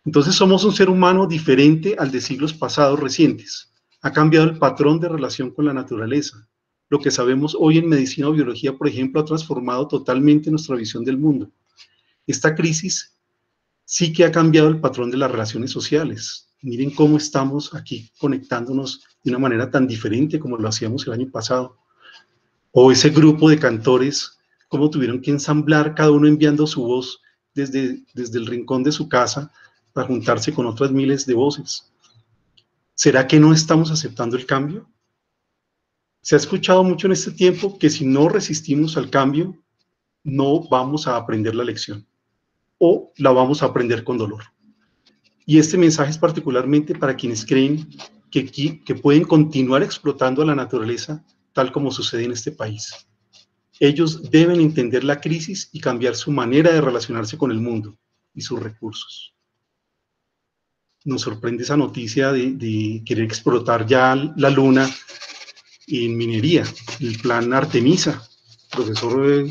Entonces somos un ser humano diferente al de siglos pasados recientes. Ha cambiado el patrón de relación con la naturaleza. Lo que sabemos hoy en medicina o biología, por ejemplo, ha transformado totalmente nuestra visión del mundo. Esta crisis sí que ha cambiado el patrón de las relaciones sociales. Miren cómo estamos aquí conectándonos de una manera tan diferente como lo hacíamos el año pasado. O ese grupo de cantores, cómo tuvieron que ensamblar, cada uno enviando su voz desde el rincón de su casa para juntarse con otras miles de voces. ¿Será que no estamos aceptando el cambio? Se ha escuchado mucho en este tiempo que si no resistimos al cambio, no vamos a aprender la lección o la vamos a aprender con dolor. Y este mensaje es particularmente para quienes creen que pueden continuar explotando a la naturaleza tal como sucede en este país. Ellos deben entender la crisis y cambiar su manera de relacionarse con el mundo y sus recursos. Nos sorprende esa noticia de querer explotar ya la luna en minería, el plan Artemisa. Profesor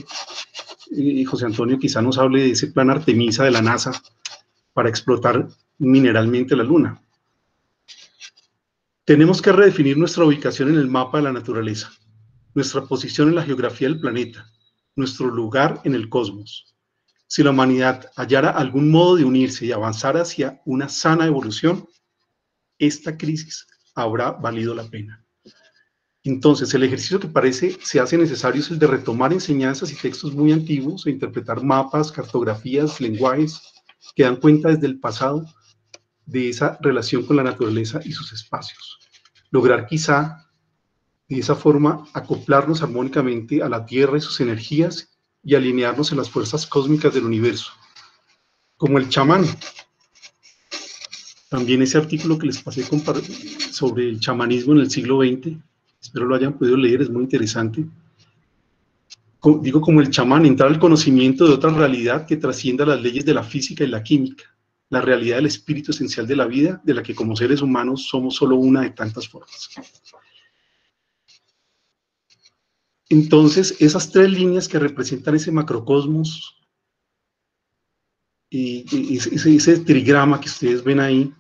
José Antonio quizá nos hable de ese plan Artemisa de la NASA para explotar mineralmente la luna. Tenemos que redefinir nuestra ubicación en el mapa de la naturaleza, nuestra posición en la geografía del planeta, nuestro lugar en el cosmos. Si la humanidad hallara algún modo de unirse y avanzar hacia una sana evolución, esta crisis habrá valido la pena. Entonces, el ejercicio que parece se hace necesario es el de retomar enseñanzas y textos muy antiguos e interpretar mapas, cartografías, lenguajes que dan cuenta desde el pasado de esa relación con la naturaleza y sus espacios. Lograr quizá de esa forma acoplarnos armónicamente a la Tierra y sus energías y alinearnos en las fuerzas cósmicas del universo. Como el chamán. También ese artículo que les pasé sobre el chamanismo en el siglo XX, espero lo hayan podido leer, es muy interesante. Digo, como el chamán, entrar al conocimiento de otra realidad que trascienda las leyes de la física y la química, la realidad del espíritu esencial de la vida, de la que como seres humanos somos solo una de tantas formas. Entonces, esas tres líneas que representan ese macrocosmos, y ese trigrama que ustedes ven ahí,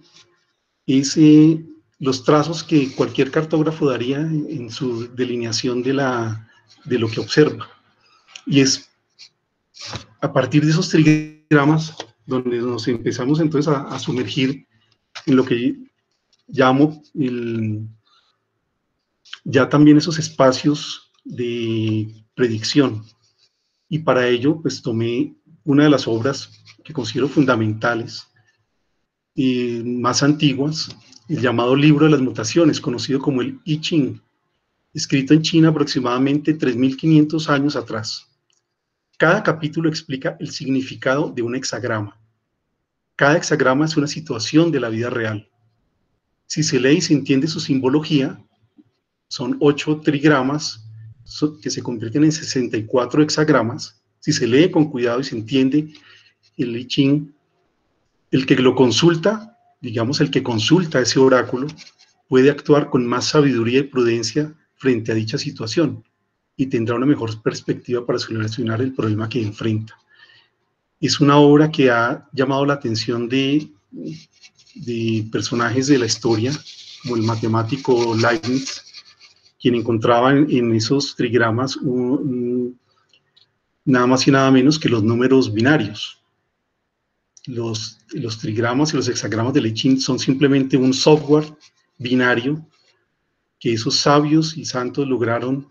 los trazos que cualquier cartógrafo daría en su delineación de lo que observa. Y es a partir de esos trigramas donde nos empezamos entonces a sumergir en lo que llamo ya también esos espacios de predicción. Y para ello, pues tomé una de las obras que considero fundamentales y más antiguas, el llamado Libro de las Mutaciones, conocido como el I Ching, escrito en China aproximadamente 3.500 años atrás. Cada capítulo explica el significado de un hexagrama. Cada hexagrama es una situación de la vida real. Si se lee y se entiende su simbología, son 8 trigramas que se convierten en 64 hexagramas. Si se lee con cuidado y se entiende el I Ching, el que lo consulta, digamos el que consulta ese oráculo, puede actuar con más sabiduría y prudencia frente a dicha situación y tendrá una mejor perspectiva para solucionar el problema que enfrenta. Es una obra que ha llamado la atención de personajes de la historia, como el matemático Leibniz, quien encontraba en esos trigramas nada más y nada menos que los números binarios. Los trigramas y los hexagramas de I Ching son simplemente un software binario que esos sabios y santos lograron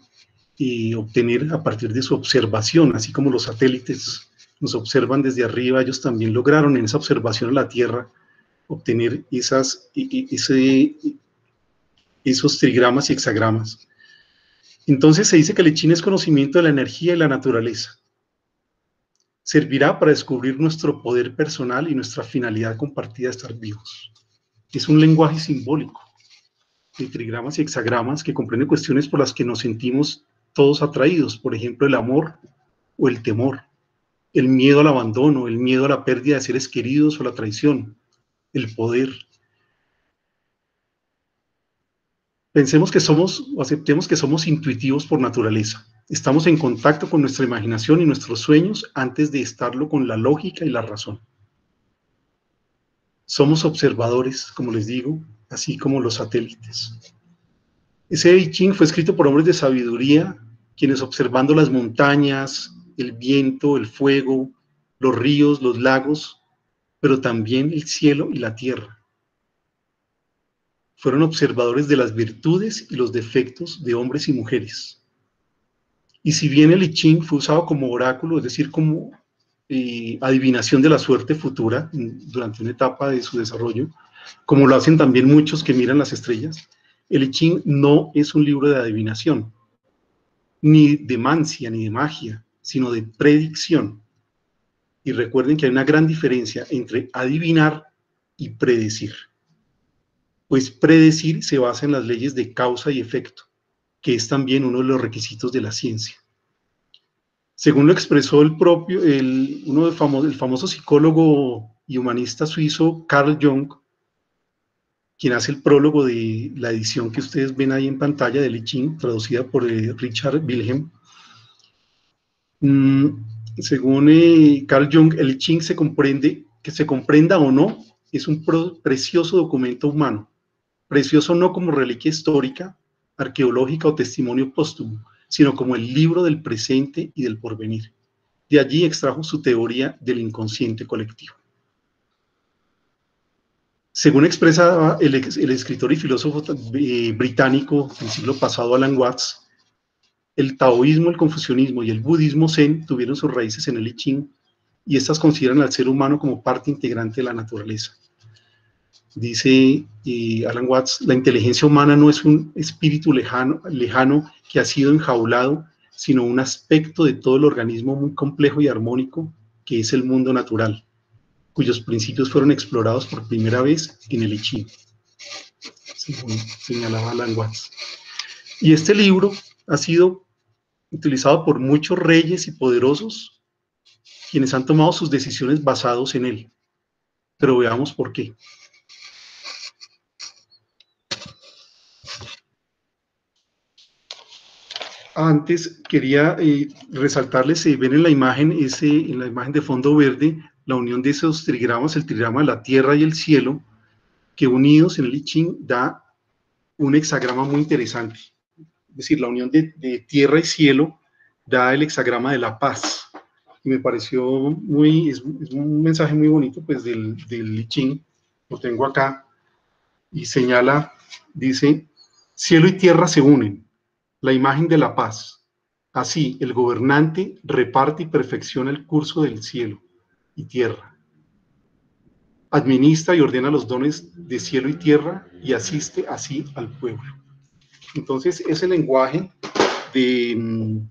obtener a partir de su observación, así como los satélites nos observan desde arriba, ellos también lograron en esa observación a la Tierra obtener esos trigramas y hexagramas. Entonces se dice que el I Ching es conocimiento de la energía y la naturaleza. Servirá para descubrir nuestro poder personal y nuestra finalidad compartida de estar vivos. Es un lenguaje simbólico de trigramas y hexagramas que comprende cuestiones por las que nos sentimos todos atraídos, por ejemplo, el amor o el temor, el miedo al abandono, el miedo a la pérdida de seres queridos o la traición, el poder. Pensemos que somos, o aceptemos que somos intuitivos por naturaleza. Estamos en contacto con nuestra imaginación y nuestros sueños antes de estarlo con la lógica y la razón. Somos observadores, como les digo, así como los satélites. Ese I Ching fue escrito por hombres de sabiduría, quienes observando las montañas, el viento, el fuego, los ríos, los lagos, pero también el cielo y la tierra. Fueron observadores de las virtudes y los defectos de hombres y mujeres. Y si bien el I Ching fue usado como oráculo, es decir, como adivinación de la suerte futura durante una etapa de su desarrollo, como lo hacen también muchos que miran las estrellas, el I Ching no es un libro de adivinación, ni de mancia, ni de magia, sino de predicción. Y recuerden que hay una gran diferencia entre adivinar y predecir. Pues predecir se basa en las leyes de causa y efecto, que es también uno de los requisitos de la ciencia. Según lo expresó el famoso psicólogo y humanista suizo Carl Jung, quien hace el prólogo de la edición que ustedes ven ahí en pantalla del I Ching, traducida por Richard Wilhelm. Según Carl Jung, el I Ching que se comprenda o no, es un precioso documento humano, precioso no como reliquia histórica, arqueológica o testimonio póstumo, sino como el libro del presente y del porvenir. De allí extrajo su teoría del inconsciente colectivo. Según expresa el escritor y filósofo británico del siglo pasado, Alan Watts, el taoísmo, el confucianismo y el budismo zen tuvieron sus raíces en el I Ching, y estas consideran al ser humano como parte integrante de la naturaleza. Dice Alan Watts, la inteligencia humana no es un espíritu lejano que ha sido enjaulado, sino un aspecto de todo el organismo muy complejo y armónico que es el mundo natural, cuyos principios fueron explorados por primera vez en el I Ching, según señalaba Alan Watts. Y este libro ha sido utilizado por muchos reyes y poderosos, quienes han tomado sus decisiones basados en él. Pero veamos por qué. Antes quería resaltarles, ven en la imagen de fondo verde, la unión de esos trigramas, el trigrama de la tierra y el cielo, que unidos en el I Ching da un hexagrama muy interesante. Es decir, la unión de tierra y cielo da el hexagrama de la paz. Y me pareció es un mensaje muy bonito pues del I Ching, lo tengo acá, y señala, dice, cielo y tierra se unen, la imagen de la paz. Así, el gobernante reparte y perfecciona el curso del cielo y tierra. Administra y ordena los dones de cielo y tierra y asiste así al pueblo. Entonces, ese lenguaje de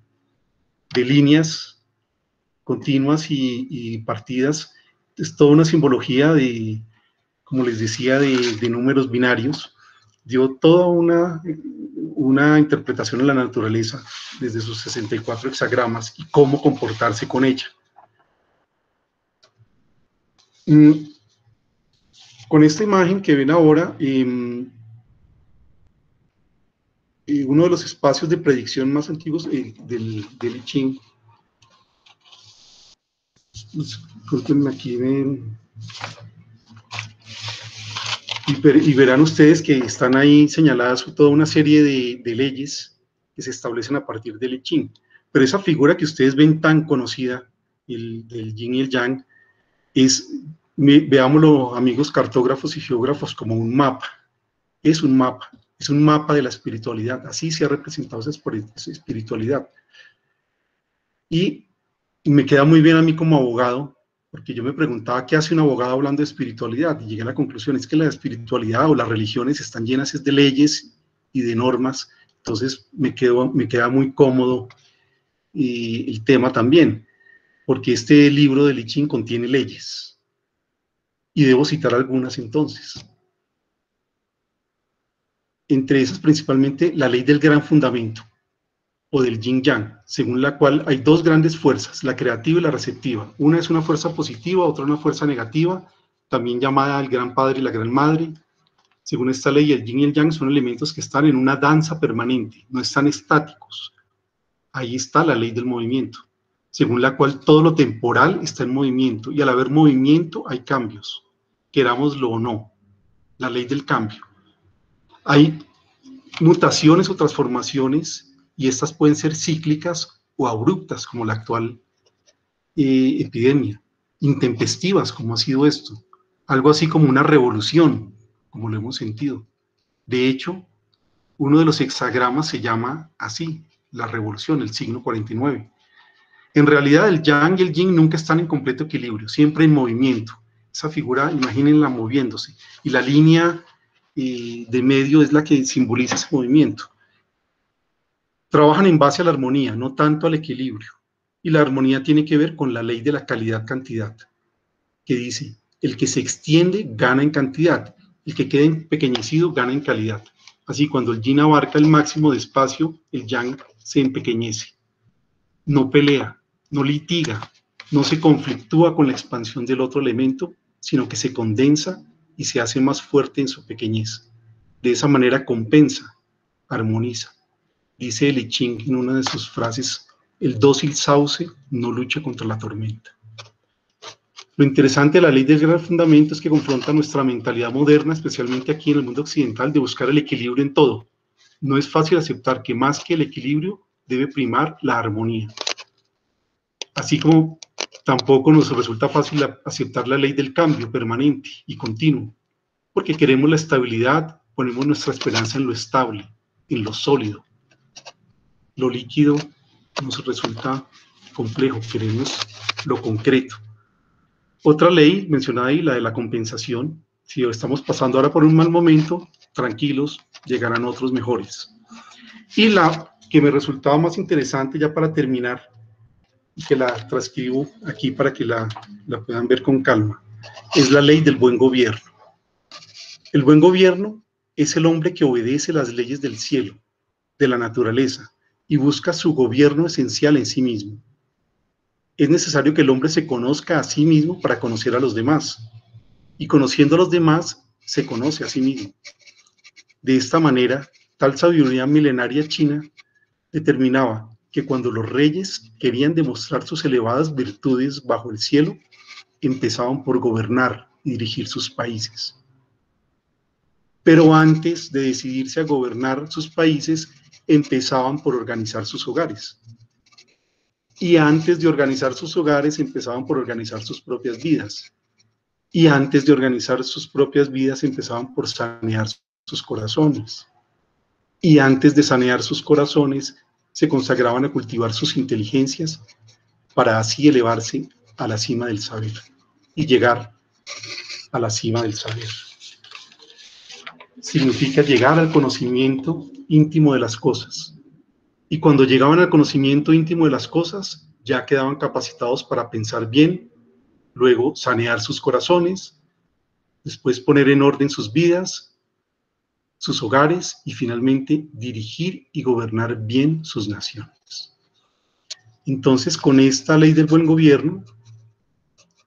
líneas continuas y partidas es toda una simbología de, como les decía, de números binarios. Dio toda una interpretación en la naturaleza desde sus 64 hexagramas y cómo comportarse con ella. Con esta imagen que ven ahora, uno de los espacios de predicción más antiguos del I Ching, disculpenme aquí, y verán ustedes que están ahí señaladas toda una serie de leyes que se establecen a partir del I Ching. Pero esa figura que ustedes ven tan conocida, del yin y el yang, veámoslo, amigos cartógrafos y geógrafos, como un mapa. Es un mapa de la espiritualidad. Así se ha representado esa espiritualidad. Y me queda muy bien a mí como abogado, porque yo me preguntaba qué hace un abogado hablando de espiritualidad, y llegué a la conclusión, es que la espiritualidad o las religiones están llenas de leyes y de normas. Entonces me queda muy cómodo el tema también, porque este libro de I Ching contiene leyes, y debo citar algunas entonces. Entre esas principalmente la ley del gran fundamento, o del yin-yang, según la cual hay dos grandes fuerzas, la creativa y la receptiva. Una es una fuerza positiva, otra una fuerza negativa, también llamada el gran padre y la gran madre. Según esta ley, el yin y el yang son elementos que están en una danza permanente, no están estáticos. Ahí está la ley del movimiento, según la cual todo lo temporal está en movimiento, y al haber movimiento hay cambios, querámoslo o no, la ley del cambio. Hay mutaciones o transformaciones, y estas pueden ser cíclicas o abruptas, como la actual epidemia, intempestivas, como ha sido esto, algo así como una revolución, como lo hemos sentido. De hecho, uno de los hexagramas se llama así, la revolución, el signo 49. En realidad, el yang y el yin nunca están en completo equilibrio, siempre en movimiento. Esa figura, imagínenla moviéndose, y la línea de medio es la que simboliza ese movimiento. Trabajan en base a la armonía, no tanto al equilibrio. Y la armonía tiene que ver con la ley de la calidad-cantidad, que dice, el que se extiende gana en cantidad, el que queda empequeñecido gana en calidad. Así, cuando el yin abarca el máximo de espacio, el yang se empequeñece. No pelea, no litiga, no se conflictúa con la expansión del otro elemento, sino que se condensa y se hace más fuerte en su pequeñez. De esa manera compensa, armoniza. Dice el I Ching en una de sus frases, el dócil sauce no lucha contra la tormenta. Lo interesante de la ley del gran fundamento es que confronta nuestra mentalidad moderna, especialmente aquí en el mundo occidental, de buscar el equilibrio en todo. No es fácil aceptar que más que el equilibrio debe primar la armonía. Así como tampoco nos resulta fácil aceptar la ley del cambio permanente y continuo, porque queremos la estabilidad, ponemos nuestra esperanza en lo estable, en lo sólido. Lo líquido nos resulta complejo, queremos lo concreto. Otra ley mencionada ahí, la de la compensación. Si estamos pasando ahora por un mal momento, tranquilos, llegarán otros mejores. Y la que me resultaba más interesante, ya para terminar, y que la transcribo aquí para que la puedan ver con calma, es la ley del buen gobierno. El buen gobierno es el hombre que obedece las leyes del cielo, de la naturaleza, y busca su gobierno esencial en sí mismo. Es necesario que el hombre se conozca a sí mismo para conocer a los demás, y conociendo a los demás, se conoce a sí mismo. De esta manera, tal sabiduría milenaria china determinaba que cuando los reyes querían demostrar sus elevadas virtudes bajo el cielo, empezaban por gobernar y dirigir sus países. Pero antes de decidirse a gobernar sus países, empezaban por organizar sus hogares. Y antes de organizar sus hogares, empezaban por organizar sus propias vidas. Y antes de organizar sus propias vidas, empezaban por sanear sus corazones. Y antes de sanear sus corazones, se consagraban a cultivar sus inteligencias para así elevarse a la cima del saber y llegar a la cima del saber. Significa llegar al conocimiento íntimo de las cosas. Y cuando llegaban al conocimiento íntimo de las cosas, ya quedaban capacitados para pensar bien, luego sanear sus corazones, después poner en orden sus vidas, sus hogares y finalmente dirigir y gobernar bien sus naciones. Entonces, con esta ley del buen gobierno,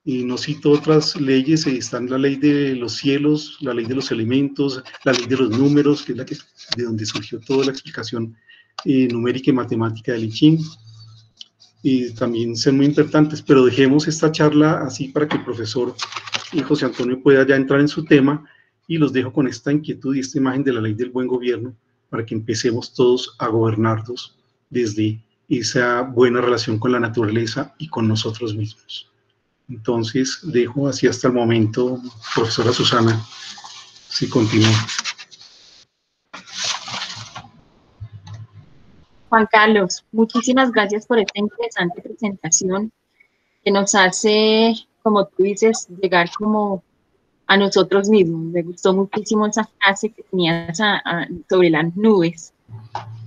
y no cito otras leyes, están la ley de los cielos, la ley de los elementos, la ley de los números, que es de donde surgió toda la explicación numérica y matemática del I Ching, y también son muy importantes, pero dejemos esta charla así para que el profesor José Antonio pueda ya entrar en su tema, y los dejo con esta inquietud y esta imagen de la ley del buen gobierno, para que empecemos todos a gobernarnos desde esa buena relación con la naturaleza y con nosotros mismos. Entonces, dejo así hasta el momento, profesora Susana, si continúa. Juan Carlos, muchísimas gracias por esta interesante presentación que nos hace, como tú dices, llegar como a nosotros mismos. Me gustó muchísimo esa frase que tenías sobre las nubes,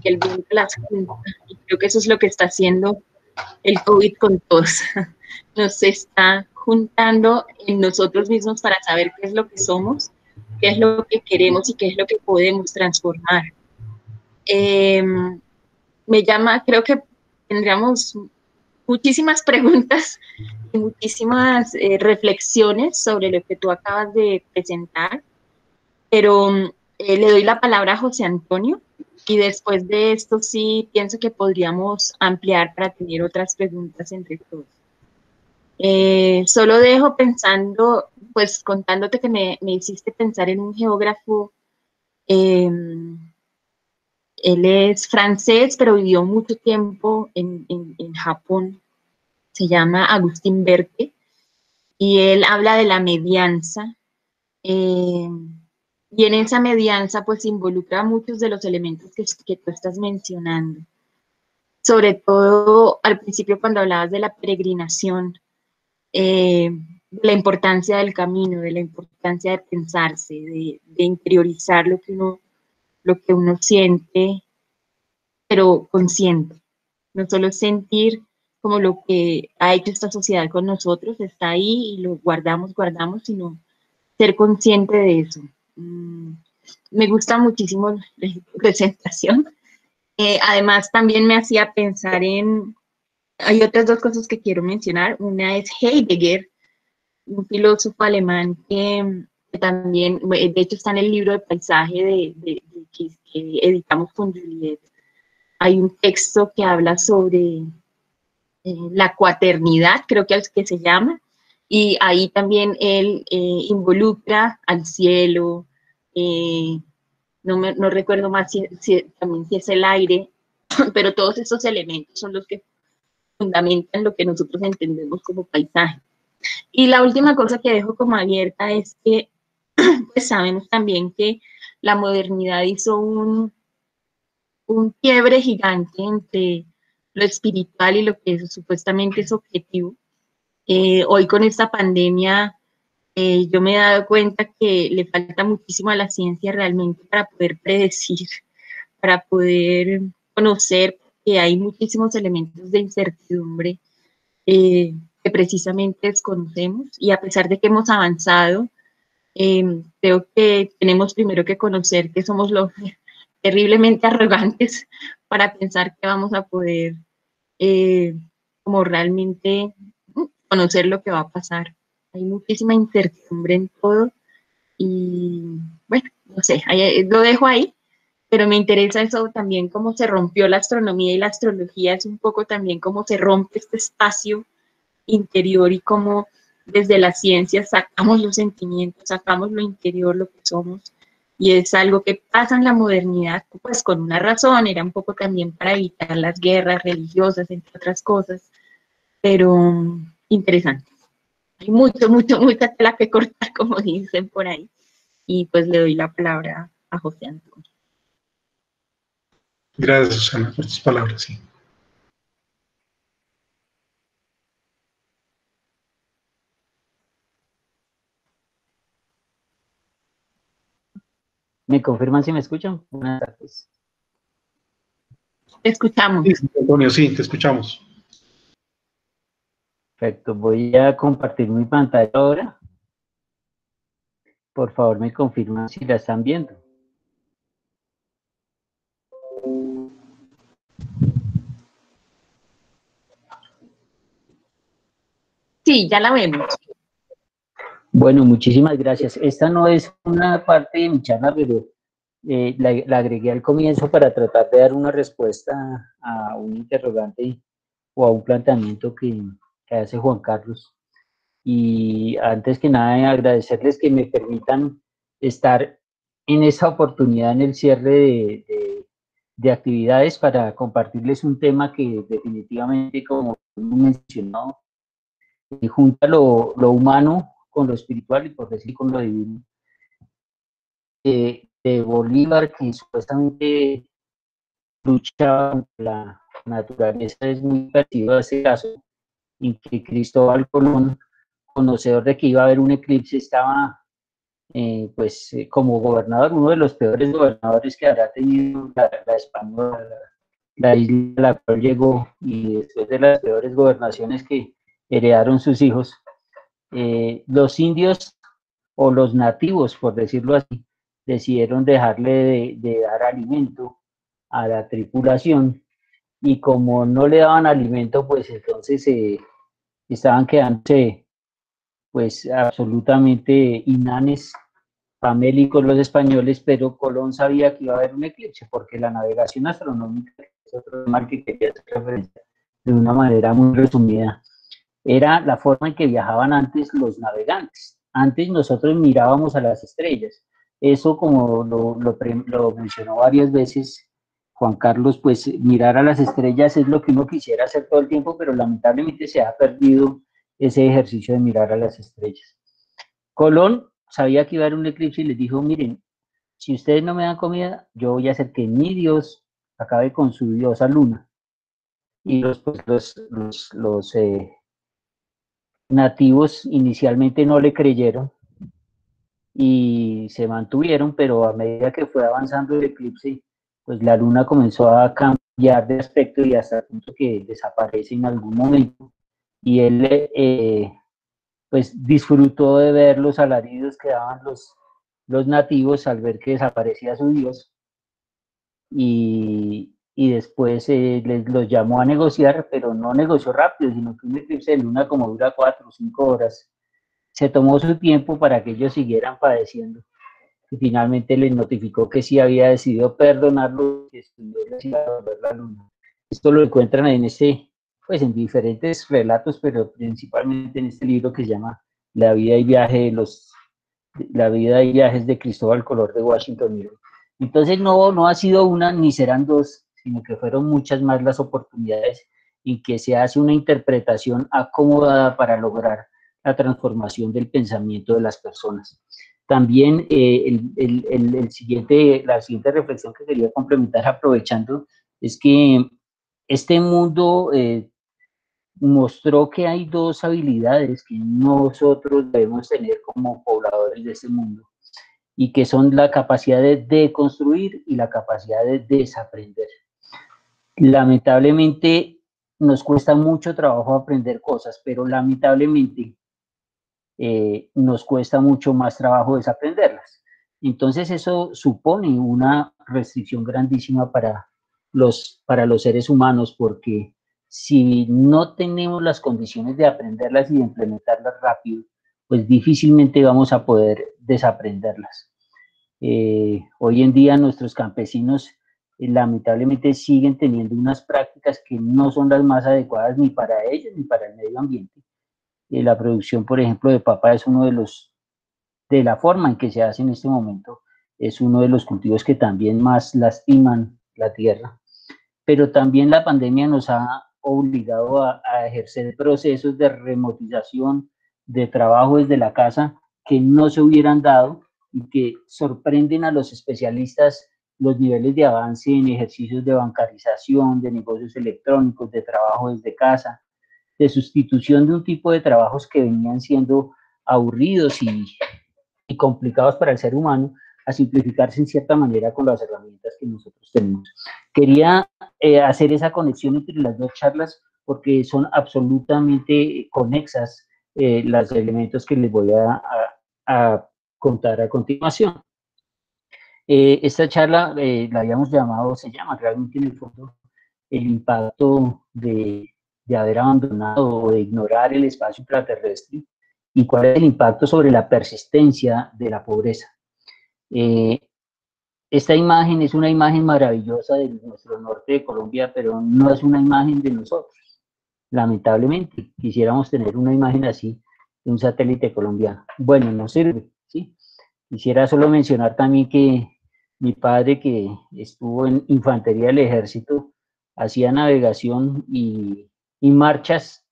que el viento las junta, y creo que eso es lo que está haciendo el COVID con todos. Nos está juntando en nosotros mismos para saber qué es lo que somos, qué es lo que queremos y qué es lo que podemos transformar. Me llama, creo que tendríamos muchísimas preguntas y muchísimas reflexiones sobre lo que tú acabas de presentar, pero le doy la palabra a José Antonio y después de esto sí pienso que podríamos ampliar para tener otras preguntas entre todos. Solo dejo pensando, pues contándote que me hiciste pensar en un geógrafo. Él es francés, pero vivió mucho tiempo en Japón. Se llama Agustín Berke y él habla de la medianza. Y en esa medianza pues involucra muchos de los elementos que tú estás mencionando. Sobre todo al principio cuando hablabas de la peregrinación, de la importancia del camino, de la importancia de pensarse, de interiorizar lo que uno siente, pero consciente. No solo sentir como lo que ha hecho esta sociedad con nosotros, está ahí y lo guardamos, sino ser consciente de eso. Me gusta muchísimo la presentación. Además, también me hacía pensar hay otras dos cosas que quiero mencionar. Una es Heidegger, un filósofo alemán que también, de hecho, está en el libro de paisaje que editamos con Juliet. Hay un texto que habla sobre la cuaternidad, creo que es que se llama, y ahí también él involucra al cielo, no recuerdo más también si es el aire, pero todos estos elementos son los que fundamentan lo que nosotros entendemos como paisaje. Y la última cosa que dejo como abierta es que pues sabemos también que la modernidad hizo un quiebre gigante entre lo espiritual y lo que supuestamente es objetivo. Hoy con esta pandemia yo me he dado cuenta que le falta muchísimo a la ciencia realmente para poder predecir, para poder conocer que hay muchísimos elementos de incertidumbre que precisamente desconocemos y a pesar de que hemos avanzado, creo que tenemos primero que conocer que somos los terriblemente arrogantes para pensar que vamos a poder como realmente conocer lo que va a pasar. Hay muchísima incertidumbre en todo y bueno, no sé, lo dejo ahí, pero me interesa eso también, cómo se rompió la astronomía y la astrología, es un poco también cómo se rompe este espacio interior y cómo desde la ciencia sacamos los sentimientos, sacamos lo interior, lo que somos, y es algo que pasa en la modernidad, pues con una razón, era un poco también para evitar las guerras religiosas, entre otras cosas, pero interesante. Hay mucha tela que cortar, como dicen por ahí, y pues le doy la palabra a José Antonio. Gracias, Susana, por tus palabras, sí. ¿Me confirman si me escuchan? Buenas tardes. Te escuchamos. Sí, Antonio, sí, te escuchamos. Perfecto, voy a compartir mi pantalla ahora. Por favor, me confirman si la están viendo. Sí, ya la vemos. Bueno, muchísimas gracias. Esta no es una parte de mi charla, pero la agregué al comienzo para tratar de dar una respuesta a un interrogante o a un planteamiento que hace Juan Carlos. Y antes que nada, agradecerles que me permitan estar en esta oportunidad en el cierre de actividades para compartirles un tema que definitivamente, como mencionó, junta lo humano con lo espiritual y por decir con lo divino. De Bolívar, que supuestamente lucha contra la naturaleza, es muy parecido a ese caso en que Cristóbal Colón, conocedor de que iba a haber un eclipse, estaba como gobernador, uno de los peores gobernadores que habrá tenido la española, la isla a la cual llegó, y después de las peores gobernaciones que heredaron sus hijos, los indios o los nativos, por decirlo así, decidieron dejarle de dar alimento a la tripulación, y como no le daban alimento, pues entonces estaban quedándose pues absolutamente inhanes famélicos los españoles, pero Colón sabía que iba a haber un eclipse, porque la navegación astronómica, es otro tema que quería hacer referencia de una manera muy resumida, era la forma en que viajaban antes los navegantes. Antes nosotros mirábamos a las estrellas. Eso, como lo mencionó varias veces Juan Carlos, pues mirar a las estrellas es lo que uno quisiera hacer todo el tiempo, pero lamentablemente se ha perdido ese ejercicio de mirar a las estrellas. Colón sabía que iba a haber un eclipse y les dijo, miren, si ustedes no me dan comida, yo voy a hacer que mi Dios acabe con su diosa Luna. Y los nativos inicialmente no le creyeron y se mantuvieron, pero a medida que fue avanzando el eclipse, pues la luna comenzó a cambiar de aspecto y hasta el punto que desaparece en algún momento. Y él pues disfrutó de ver los alaridos que daban los nativos al ver que desaparecía su dios y después los llamó a negociar, pero no negoció rápido, sino que un eclipse de luna como dura 4 o 5 horas, se tomó su tiempo para que ellos siguieran padeciendo y finalmente les notificó que sí había decidido perdonarlo y les iba a volver la luna. Esto lo encuentran pues en diferentes relatos, pero principalmente en este libro que se llama La vida y viajes de Cristóbal Colón de Washington. Entonces no ha sido una ni serán dos, sino que fueron muchas más las oportunidades en que se hace una interpretación acomodada para lograr la transformación del pensamiento de las personas. También la siguiente reflexión que quería complementar aprovechando es que este mundo mostró que hay dos habilidades que nosotros debemos tener como pobladores de este mundo y que son la capacidad de deconstruir y la capacidad de desaprender. Lamentablemente nos cuesta mucho trabajo aprender cosas, pero lamentablemente nos cuesta mucho más trabajo desaprenderlas. Entonces eso supone una restricción grandísima para los seres humanos, porque si no tenemos las condiciones de aprenderlas y de implementarlas rápido, pues difícilmente vamos a poder desaprenderlas. Hoy en día nuestros campesinos lamentablemente siguen teniendo unas prácticas que no son las más adecuadas ni para ellos ni para el medio ambiente. La producción, por ejemplo, de papa es de la forma en que se hace en este momento, es uno de los cultivos que también más lastiman la tierra. Pero también la pandemia nos ha obligado a ejercer procesos de remotización, de trabajo desde la casa, que no se hubieran dado y que sorprenden a los especialistas los niveles de avance en ejercicios de bancarización, de negocios electrónicos, de trabajo desde casa, de sustitución de un tipo de trabajos que venían siendo aburridos y complicados para el ser humano, a simplificarse en cierta manera con las herramientas que nosotros tenemos. Quería hacer esa conexión entre las dos charlas porque son absolutamente conexas los elementos que les voy a contar a continuación. Esta charla la habíamos llamado, se llama realmente en el fondo, el impacto de haber abandonado o de ignorar el espacio intraterrestre y cuál es el impacto sobre la persistencia de la pobreza. Esta imagen es una imagen maravillosa de nuestro norte de Colombia, pero no es una imagen de nosotros. Lamentablemente, quisiéramos tener una imagen así de un satélite colombiano. Bueno, no sirve, ¿sí? Quisiera solo mencionar también que mi padre, que estuvo en infantería del ejército, hacía navegación y marchas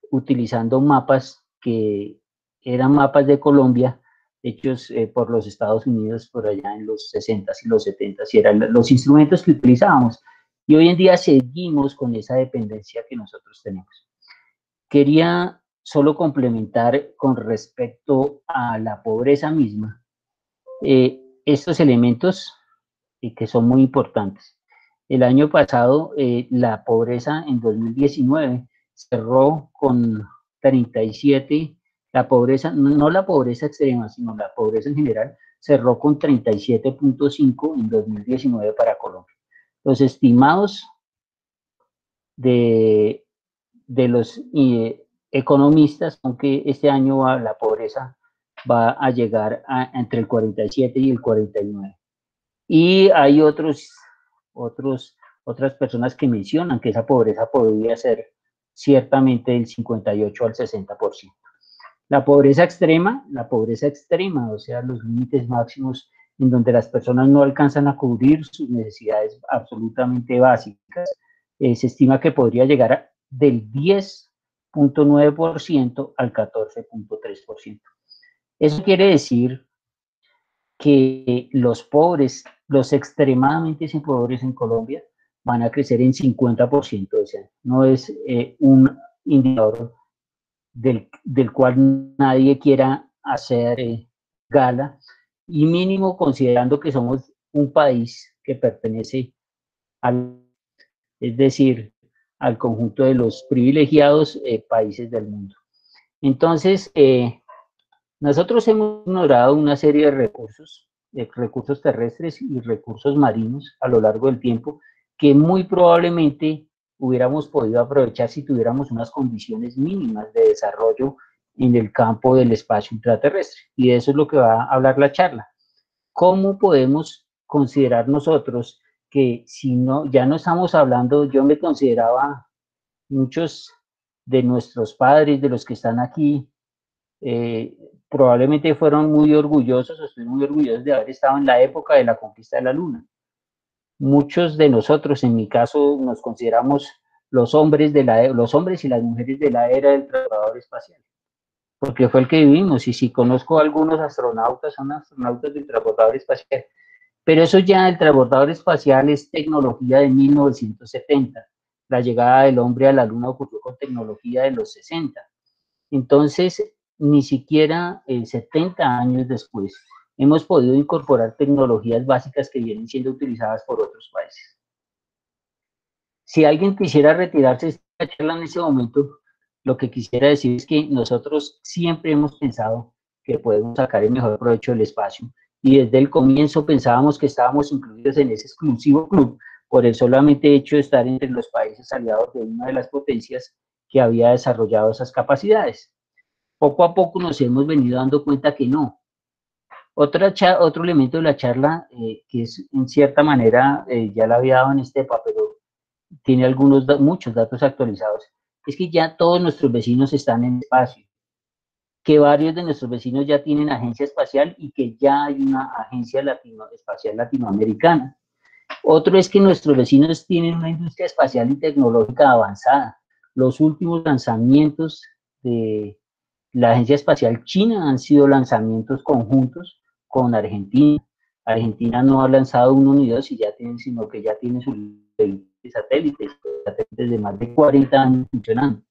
utilizando mapas que eran mapas de Colombia hechos por los Estados Unidos por allá en los 60s y los 70s, y eran los instrumentos que utilizábamos. Y hoy en día seguimos con esa dependencia que nosotros tenemos. Quería solo complementar con respecto a la pobreza misma, estos elementos que son muy importantes. El año pasado, la pobreza en 2019 cerró con 37, la pobreza, no la pobreza extrema, sino la pobreza en general, cerró con 37.5 en 2019 para Colombia. Los estimados de los economistas son que este año la pobreza va a llegar entre el 47 y el 49. Y hay otras personas que mencionan que esa pobreza podría ser ciertamente del 58 al 60%. La pobreza extrema, o sea, los límites máximos en donde las personas no alcanzan a cubrir sus necesidades absolutamente básicas, se estima que podría llegar del 10.9% al 14.3%. Eso quiere decir que los pobres, los extremadamente pobres en Colombia, van a crecer en 50%. O sea, no es un indicador del cual nadie quiera hacer gala, y mínimo considerando que somos un país que pertenece es decir, al conjunto de los privilegiados países del mundo. Entonces, nosotros hemos ignorado una serie de recursos terrestres y recursos marinos a lo largo del tiempo, que muy probablemente hubiéramos podido aprovechar si tuviéramos unas condiciones mínimas de desarrollo en el campo del espacio intraterrestre. Y de eso es lo que va a hablar la charla. ¿Cómo podemos considerar nosotros que si no, ya no estamos hablando, yo me consideraba, muchos de nuestros padres, de los que están aquí, probablemente fueron muy orgullosos o estuvieron muy orgullosos de haber estado en la época de la conquista de la Luna. Muchos de nosotros, en mi caso, nos consideramos los hombres y las mujeres de la era del transbordador espacial, porque fue el que vivimos. Y si conozco a algunos astronautas, son astronautas del transbordador espacial, pero eso ya, el transbordador espacial es tecnología de 1970. La llegada del hombre a la Luna ocurrió con tecnología de los 60. Entonces, ni siquiera 70 años después hemos podido incorporar tecnologías básicas que vienen siendo utilizadas por otros países. Si alguien quisiera retirarse de esta charla en ese momento, lo que quisiera decir es que nosotros siempre hemos pensado que podemos sacar el mejor provecho del espacio, y desde el comienzo pensábamos que estábamos incluidos en ese exclusivo club por el solamente hecho de estar entre los países aliados de una de las potencias que había desarrollado esas capacidades. Poco a poco nos hemos venido dando cuenta que no. Otro elemento de la charla, que es en cierta manera, ya la había dado en Estepa, pero tiene muchos datos actualizados, es que ya todos nuestros vecinos están en el espacio, que varios de nuestros vecinos ya tienen agencia espacial y que ya hay una agencia espacial latinoamericana. Otro es que nuestros vecinos tienen una industria espacial y tecnológica avanzada. Los últimos lanzamientos de la Agencia Espacial China han sido lanzamientos conjuntos con Argentina. Argentina no ha lanzado uno ni dos, sino que ya tiene sus satélites de más de 40 años funcionando.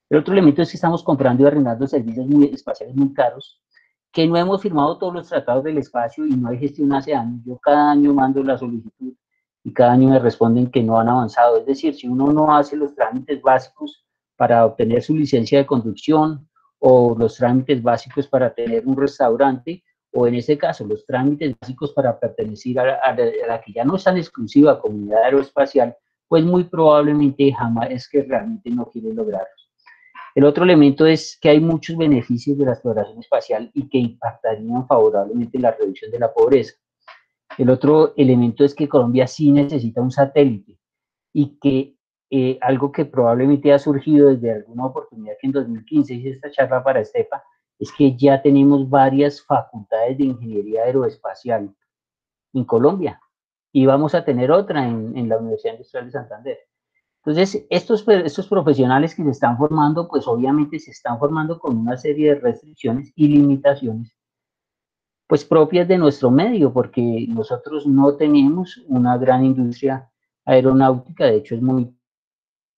El otro elemento es que estamos comprando y arrendando servicios espaciales muy caros, que no hemos firmado todos los tratados del espacio y no hay gestión hace años. Yo cada año mando la solicitud y cada año me responden que no han avanzado. Es decir, si uno no hace los trámites básicos para obtener su licencia de conducción, o los trámites básicos para tener un restaurante, o en este caso los trámites básicos para pertenecer a la que ya no es tan exclusiva comunidad aeroespacial, pues muy probablemente jamás es que realmente no quieren lograrlos. El otro elemento es que hay muchos beneficios de la exploración espacial y que impactarían favorablemente en la reducción de la pobreza. El otro elemento es que Colombia sí necesita un satélite, y que algo que probablemente ha surgido desde alguna oportunidad que en 2015 hice esta charla para Estepa, es que ya tenemos varias facultades de ingeniería aeroespacial en Colombia, y vamos a tener otra en la Universidad Industrial de Santander. Entonces, estos profesionales que se están formando, pues obviamente se están formando con una serie de restricciones y limitaciones, pues propias de nuestro medio, porque nosotros no tenemos una gran industria aeronáutica. De hecho es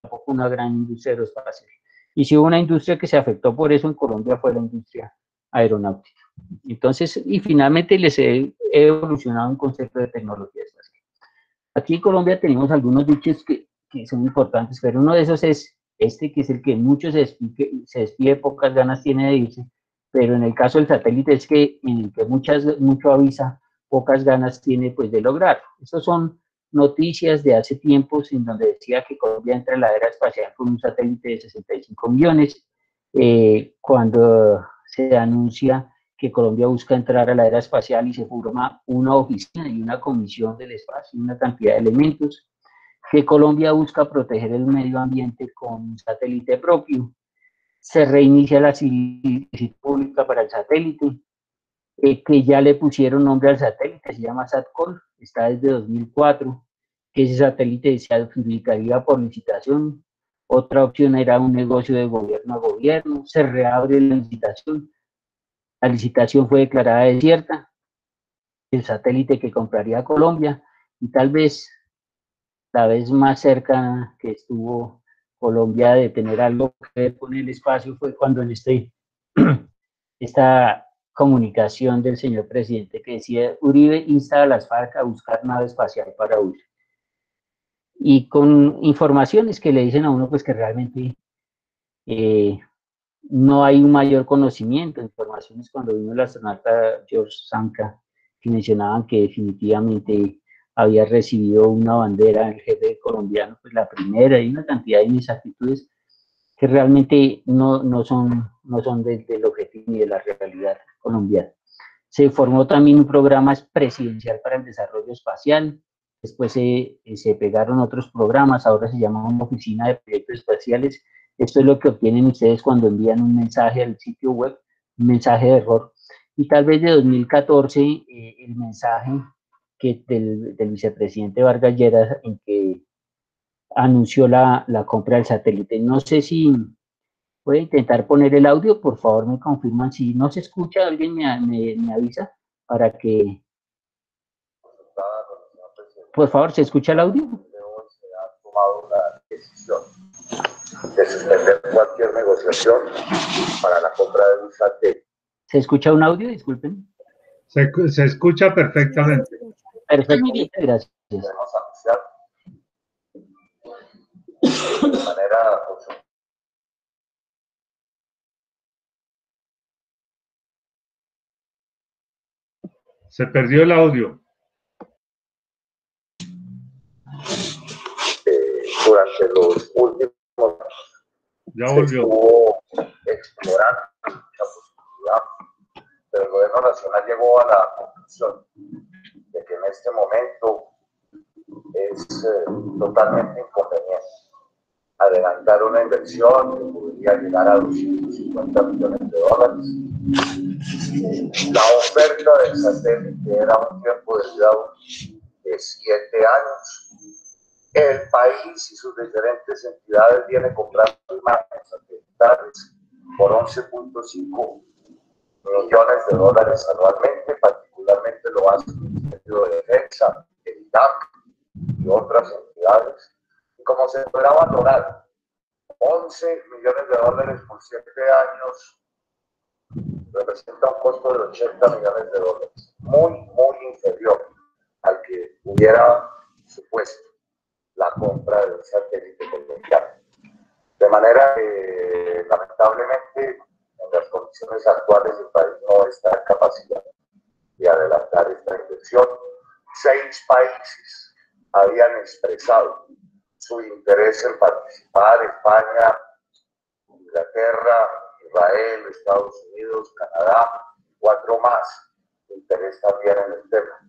tampoco una gran industria aeroespacial. Y si hubo una industria que se afectó por eso en Colombia, fue la industria aeronáutica. Entonces, y finalmente les he evolucionado un concepto de tecnología espacial. Aquí en Colombia tenemos algunos dichos que son importantes, pero uno de esos es este, que es el que muchos se despide, pocas ganas tiene de irse, pero en el caso del satélite es que en el que mucho avisa, pocas ganas tiene pues de lograr. Estos son noticias de hace tiempos en donde decía que Colombia entra en la era espacial con un satélite de 65 millones, cuando se anuncia que Colombia busca entrar a la era espacial y se forma una oficina y una comisión del espacio, una cantidad de elementos, que Colombia busca proteger el medio ambiente con un satélite propio, se reinicia la licitación pública para el satélite, que ya le pusieron nombre al satélite, se llama SATCOL, está desde 2004, que ese satélite se adjudicaría por licitación. Otra opción era un negocio de gobierno a gobierno, se reabre la licitación fue declarada desierta, el satélite que compraría Colombia, y tal vez la vez más cerca que estuvo Colombia de tener algo que ver con el espacio fue cuando en esta comunicación del señor presidente que decía: Uribe insta a las FARC a buscar nave espacial para huir. Y con informaciones que le dicen a uno pues que realmente no hay un mayor conocimiento, informaciones cuando vino el astronauta George Sanka, que mencionaban que definitivamente había recibido una bandera el jefe colombiano, pues la primera, y una cantidad de inexactitudes que realmente no son del objetivo ni de la realidad colombiana. Se formó también un programa presidencial para el desarrollo espacial, después se pegaron otros programas, ahora se llama una oficina de proyectos espaciales. Esto es lo que obtienen ustedes cuando envían un mensaje al sitio web, un mensaje de error. Y tal vez de 2014, el mensaje del vicepresidente Vargas Lleras, en que anunció la compra del satélite. No sé si puede intentar poner el audio, por favor me confirman. Si no se escucha, alguien me avisa para que... Por favor, ¿se escucha el audio? Se ha tomado la decisión de suspender cualquier negociación para la compra de un satélite. ¿Se escucha un audio? Disculpen. Se escucha perfectamente. Perfectamente, gracias. Podemos anunciar de manera... Se perdió el audio. Durante los últimos años Ya se volvió. estuvo explorando mucha posibilidad, pero el gobierno nacional llegó a la conclusión de que en este momento es totalmente inconveniente adelantar una inversión que podría llegar a 250 millones de dólares. La oferta del satélite era un tiempo de vida de 7 años. El país y sus diferentes entidades vienen comprando imágenes satelitales por 11.5 millones de dólares anualmente, particularmente lo hace el Ministerio de Defensa, el INAC y otras entidades. Y como se podrá valorar, 11 millones de dólares por 7 años representa un costo de 80 millones de dólares, muy inferior al que hubiera supuesto la compra de un satélite colombiano. De manera que, lamentablemente, en las condiciones actuales el país no está en capacidad de adelantar esta inversión. 6 países habían expresado su interés en participar: España, Inglaterra, Israel, Estados Unidos, Canadá, 4 más, interés también en el tema.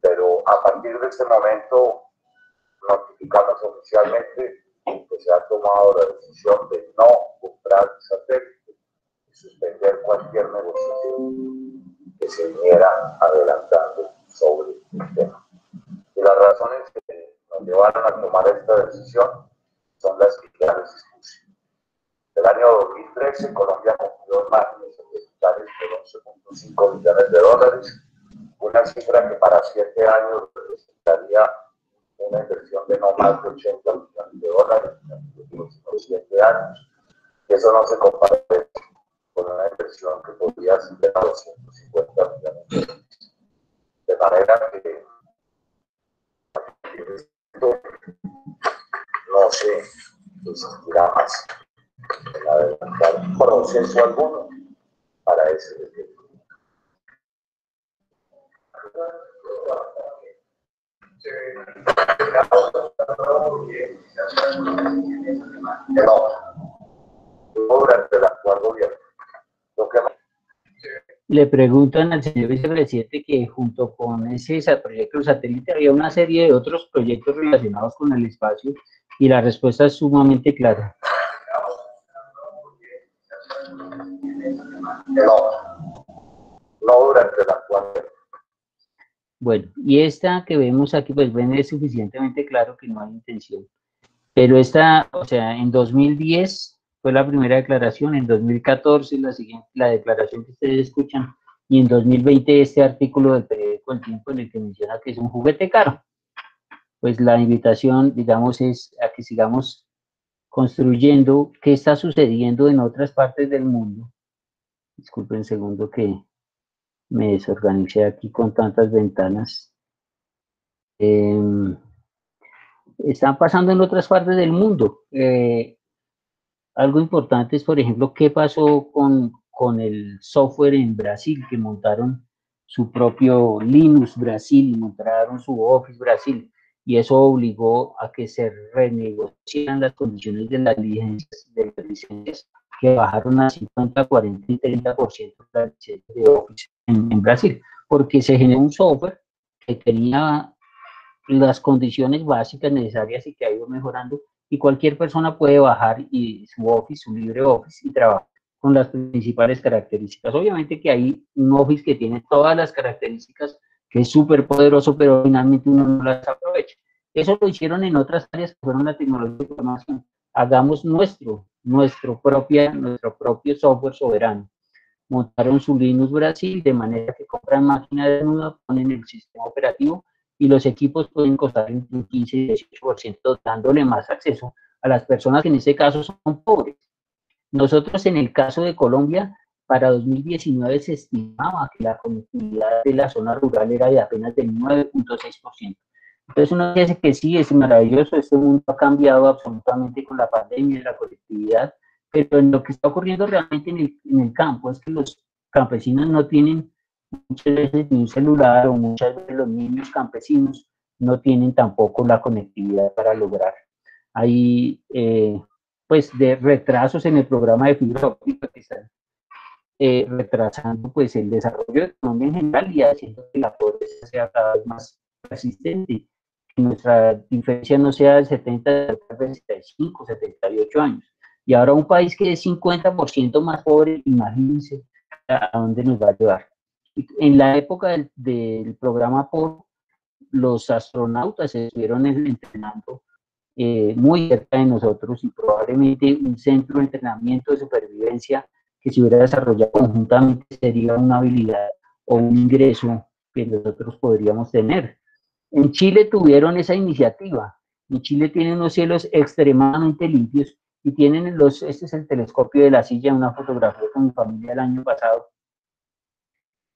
Pero a partir de este momento notificamos oficialmente que se ha tomado la decisión de no comprar satélite y suspender cualquier negociación que se viniera adelantando sobre el tema. Y las razones que nos llevaron a tomar esta decisión son las que ya les expuse. El año 2013 Colombia compró imágenes satelitales por 11.5 millones de dólares, una cifra que para 7 años representaría una inversión de no más de 80 millones de dólares en los próximos 7 años. Y eso no se compara con una inversión que podría ser a 250 millones de dólares. De manera que esto no se existirá más en adelantar proceso alguno para ese objetivo. No, durante el actual gobierno. Lo que Le preguntan al señor vicepresidente que junto con ese proyecto satélite había una serie de otros proyectos relacionados con el espacio y la respuesta es sumamente clara. No durante la actualidad. Bueno, y esta que vemos aquí, pues ven, es suficientemente claro que no hay intención. Pero esta, o sea, en 2010 fue la primera declaración, en 2014 la declaración que ustedes escuchan, y en 2020 este artículo del periódico El Tiempo en el que menciona que es un juguete caro. Pues la invitación, digamos, es a que sigamos construyendo qué está sucediendo en otras partes del mundo. Disculpen un segundo que me desorganicé aquí con tantas ventanas. Están pasando en otras partes del mundo. Algo importante es, por ejemplo, qué pasó con el software en Brasil, que montaron su propio Linux Brasil, montaron su Office Brasil, y eso obligó a que se renegociaran las condiciones de las licencias que bajaron a 50, 40 y 30% las licencias de Office en Brasil, porque se generó un software que tenía las condiciones básicas necesarias y que ha ido mejorando, y cualquier persona puede bajar y su Office, su libre Office, y trabajar con las principales características. Obviamente que hay un Office que tiene todas las características, que es súper poderoso, pero finalmente uno no las aprovecha. Eso lo hicieron en otras áreas que fueron la tecnología de información. Hagamos nuestro propio software soberano. Montaron su Linux Brasil, de manera que compran máquina de nudo, ponen el sistema operativo y los equipos pueden costar entre un 15 y 18%, dándole más acceso a las personas que en este caso son pobres. Nosotros, en el caso de Colombia, para 2019 se estimaba que la conectividad de la zona rural era de apenas del 9.6%. Entonces uno dice que sí, es maravilloso, este mundo ha cambiado absolutamente con la pandemia, la conectividad, pero en lo que está ocurriendo realmente en el campo es que los campesinos no tienen muchas veces ni un celular, o muchas veces los niños campesinos no tienen tampoco la conectividad para lograr. Hay pues de retrasos en el programa de fibra óptica que están retrasando pues el desarrollo de la economía en general y haciendo que la pobreza sea cada vez más persistente, que nuestra diferencia no sea del 70, 75, 78 años. Y ahora un país que es 50% más pobre, imagínense a dónde nos va a llevar. En la época del programa Apolo, los astronautas se estuvieron entrenando muy cerca de nosotros, y probablemente un centro de entrenamiento de supervivencia que se hubiera desarrollado conjuntamente sería una habilidad o un ingreso que nosotros podríamos tener. En Chile tuvieron esa iniciativa. En Chile tienen unos cielos extremadamente limpios y tienen este es el telescopio de la silla, una fotografía con mi familia el año pasado.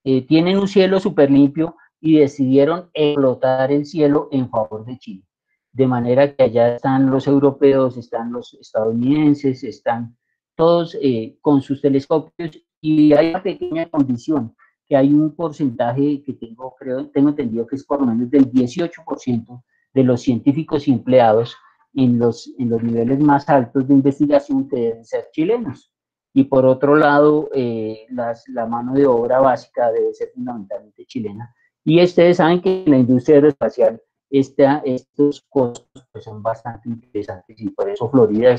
Tienen un cielo súper limpio y decidieron explotar el cielo en favor de Chile. De manera que allá están los europeos, están los estadounidenses, están todos con sus telescopios, y hay una pequeña condición, que hay un porcentaje que tengo entendido que es por lo menos del 18% de los científicos y empleados en los niveles más altos de investigación que deben ser chilenos. Y por otro lado, la mano de obra básica debe ser fundamentalmente chilena. Y ustedes saben que en la industria aeroespacial estos costos pues, son bastante interesantes, y por eso Florida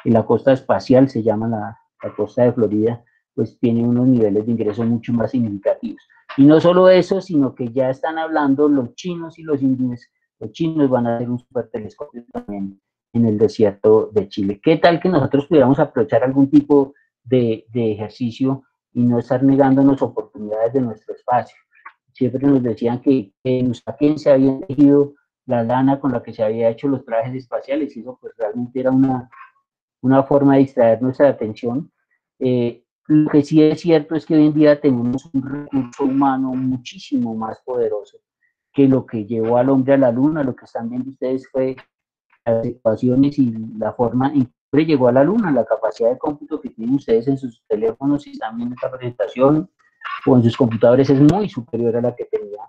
en la costa espacial, se llama la costa de Florida, pues tiene unos niveles de ingreso mucho más significativos. Y no solo eso, sino que ya están hablando los chinos y los indios. Los chinos van a hacer un supertelescopio también en el desierto de Chile. ¿Qué tal que nosotros pudiéramos aprovechar algún tipo de ejercicio y no estar negándonos oportunidades de nuestro espacio? Siempre nos decían que en Usaquén se había elegido la lana con la que se había hecho los trajes espaciales, y eso pues realmente era una forma de distraer nuestra atención. Lo que sí es cierto es que hoy en día tenemos un recurso humano muchísimo más poderoso que lo que llevó al hombre a la luna. Lo que están viendo ustedes fue las ecuaciones y la forma en que el hombre llegó a la luna, la capacidad de cómputo que tienen ustedes en sus teléfonos, si están viendo esta presentación, o en sus computadores, es muy superior a la que tenía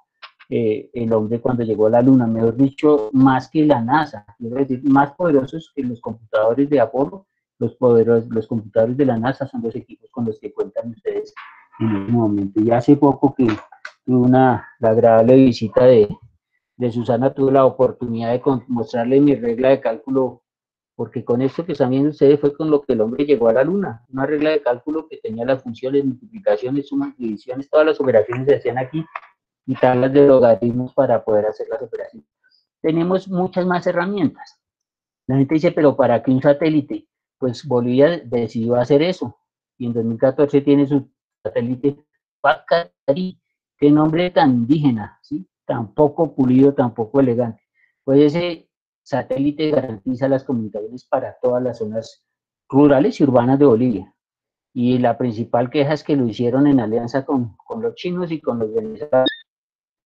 el hombre cuando llegó a la luna. Mejor dicho, más que la NASA, es decir, más poderosos que los computadores de Apolo. Los computadores de la NASA son los equipos con los que cuentan ustedes en ese momento. Y hace poco que tuve la agradable visita de Susana, tuve la oportunidad de mostrarle mi regla de cálculo, porque con esto que están viendo ustedes fue con lo que el hombre llegó a la luna, una regla de cálculo que tenía las funciones, multiplicaciones, sumas, divisiones, todas las operaciones se hacían aquí, y tablas de logaritmos para poder hacer las operaciones. Tenemos muchas más herramientas. La gente dice, pero ¿para qué un satélite? Pues Bolivia decidió hacer eso, y en 2014 tiene su satélite Pacatari. Qué nombre tan indígena, ¿sí? Tan poco pulido, tan poco elegante. Pues ese satélite garantiza las comunicaciones para todas las zonas rurales y urbanas de Bolivia. Y la principal queja es que lo hicieron en alianza con los chinos y con los venezolanos.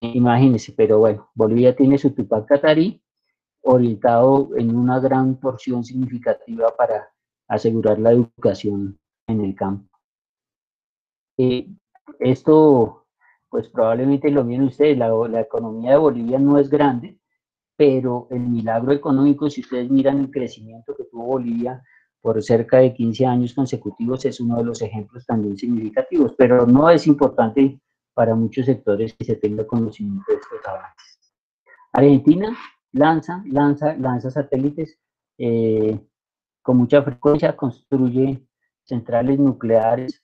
Imagínense, pero bueno, Bolivia tiene su Tupac Katari orientado en una gran porción significativa para asegurar la educación en el campo. Esto, pues probablemente lo miren ustedes, la economía de Bolivia no es grande, pero el milagro económico, si ustedes miran el crecimiento que tuvo Bolivia por cerca de 15 años consecutivos, es uno de los ejemplos también significativos, pero no es importante para muchos sectores que se tenga conocimiento de estos avances. Argentina lanza satélites con mucha frecuencia, construye centrales nucleares,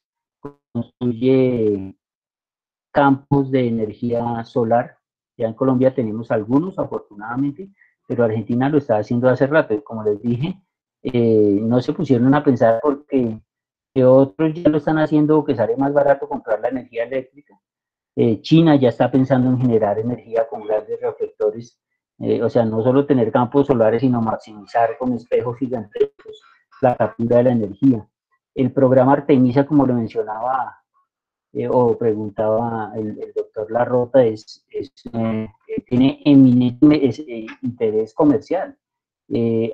construye campos de energía solar. Ya en Colombia tenemos algunos, afortunadamente, pero Argentina lo está haciendo hace rato. Y como les dije, no se pusieron a pensar porque otros ya lo están haciendo o que sale más barato comprar la energía eléctrica. China ya está pensando en generar energía con grandes reflectores, o sea, no solo tener campos solares, sino maximizar con espejos gigantescos la captura de la energía. El programa Artemisa, como lo mencionaba o preguntaba el doctor Larrota, tiene eminente interés comercial.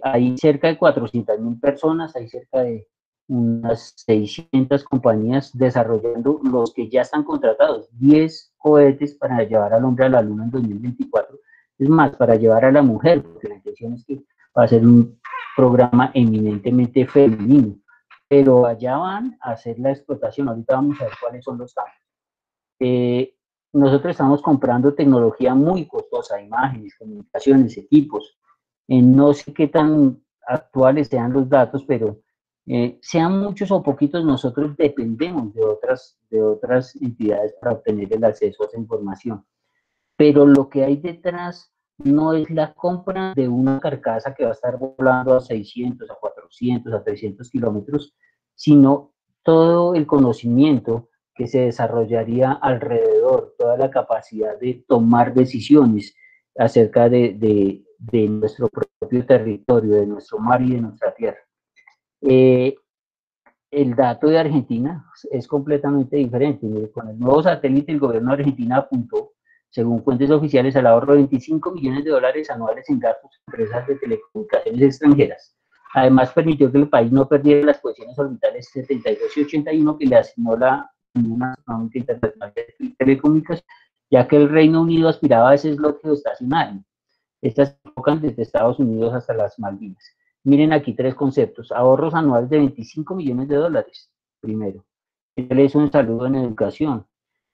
Hay cerca de 400.000 personas, hay cerca de unas 600 compañías desarrollando los que ya están contratados, 10 cohetes para llevar al hombre a la luna en 2024, es más, para llevar a la mujer, porque la intención es que va a ser un programa eminentemente femenino, pero allá van a hacer la explotación. Ahorita vamos a ver cuáles son los cambios. Nosotros estamos comprando tecnología muy costosa, imágenes, comunicaciones, equipos. No sé qué tan actuales sean los datos, pero sean muchos o poquitos, nosotros dependemos de otras entidades para obtener el acceso a esa información. Pero lo que hay detrás no es la compra de una carcasa que va a estar volando a 600, a 400, a 300 kilómetros, sino todo el conocimiento que se desarrollaría alrededor, toda la capacidad de tomar decisiones acerca de nuestro propio territorio, de nuestro mar y de nuestra tierra. El dato de Argentina es completamente diferente. Con el nuevo satélite, el gobierno de Argentina apuntó, según fuentes oficiales, al ahorro de 25 millones de dólares anuales en gastos de empresas de telecomunicaciones extranjeras. Además, permitió que el país no perdiera las posiciones orbitales 72 y 81 que le asignó la Unión Astronómica Internacional de Telecomunicaciones, ya que el Reino Unido aspiraba a ese bloqueo estacionario. Estas se enfocan desde Estados Unidos hasta las Malvinas. Miren aquí 3 conceptos: ahorros anuales de 25 millones de dólares, primero. Eso en salud o en educación.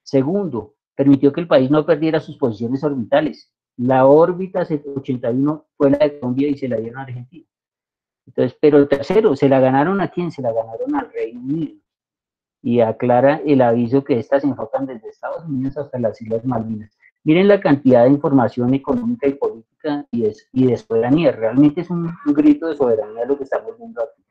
Segundo, permitió que el país no perdiera sus posiciones orbitales. La órbita 81 fue la de Colombia y se la dieron a Argentina. Entonces, pero el tercero, ¿se la ganaron a quién? Se la ganaron al Reino Unido. Y aclara el aviso que estas se enfocan desde Estados Unidos hasta las Islas Malvinas. Miren la cantidad de información económica y política y de soberanía. Realmente es un grito de soberanía lo que estamos viendo aquí.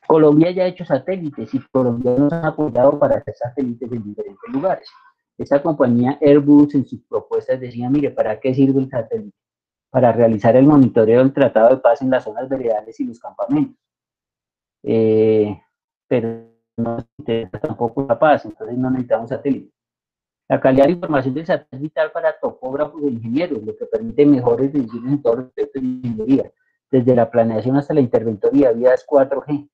Colombia ya ha hecho satélites y colombianos han apoyado para hacer satélites en diferentes lugares. Esta compañía Airbus en sus propuestas decía, mire, ¿para qué sirve el satélite? Para realizar el monitoreo del Tratado de Paz en las zonas veredales y los campamentos. Pero no nos interesa tampoco la paz, entonces no necesitamos satélite. La calidad de información del satélite es vital para topógrafos e ingenieros, lo que permite mejores decisiones en todos los aspectos de ingeniería, desde la planeación hasta la interventoría, vías 4G.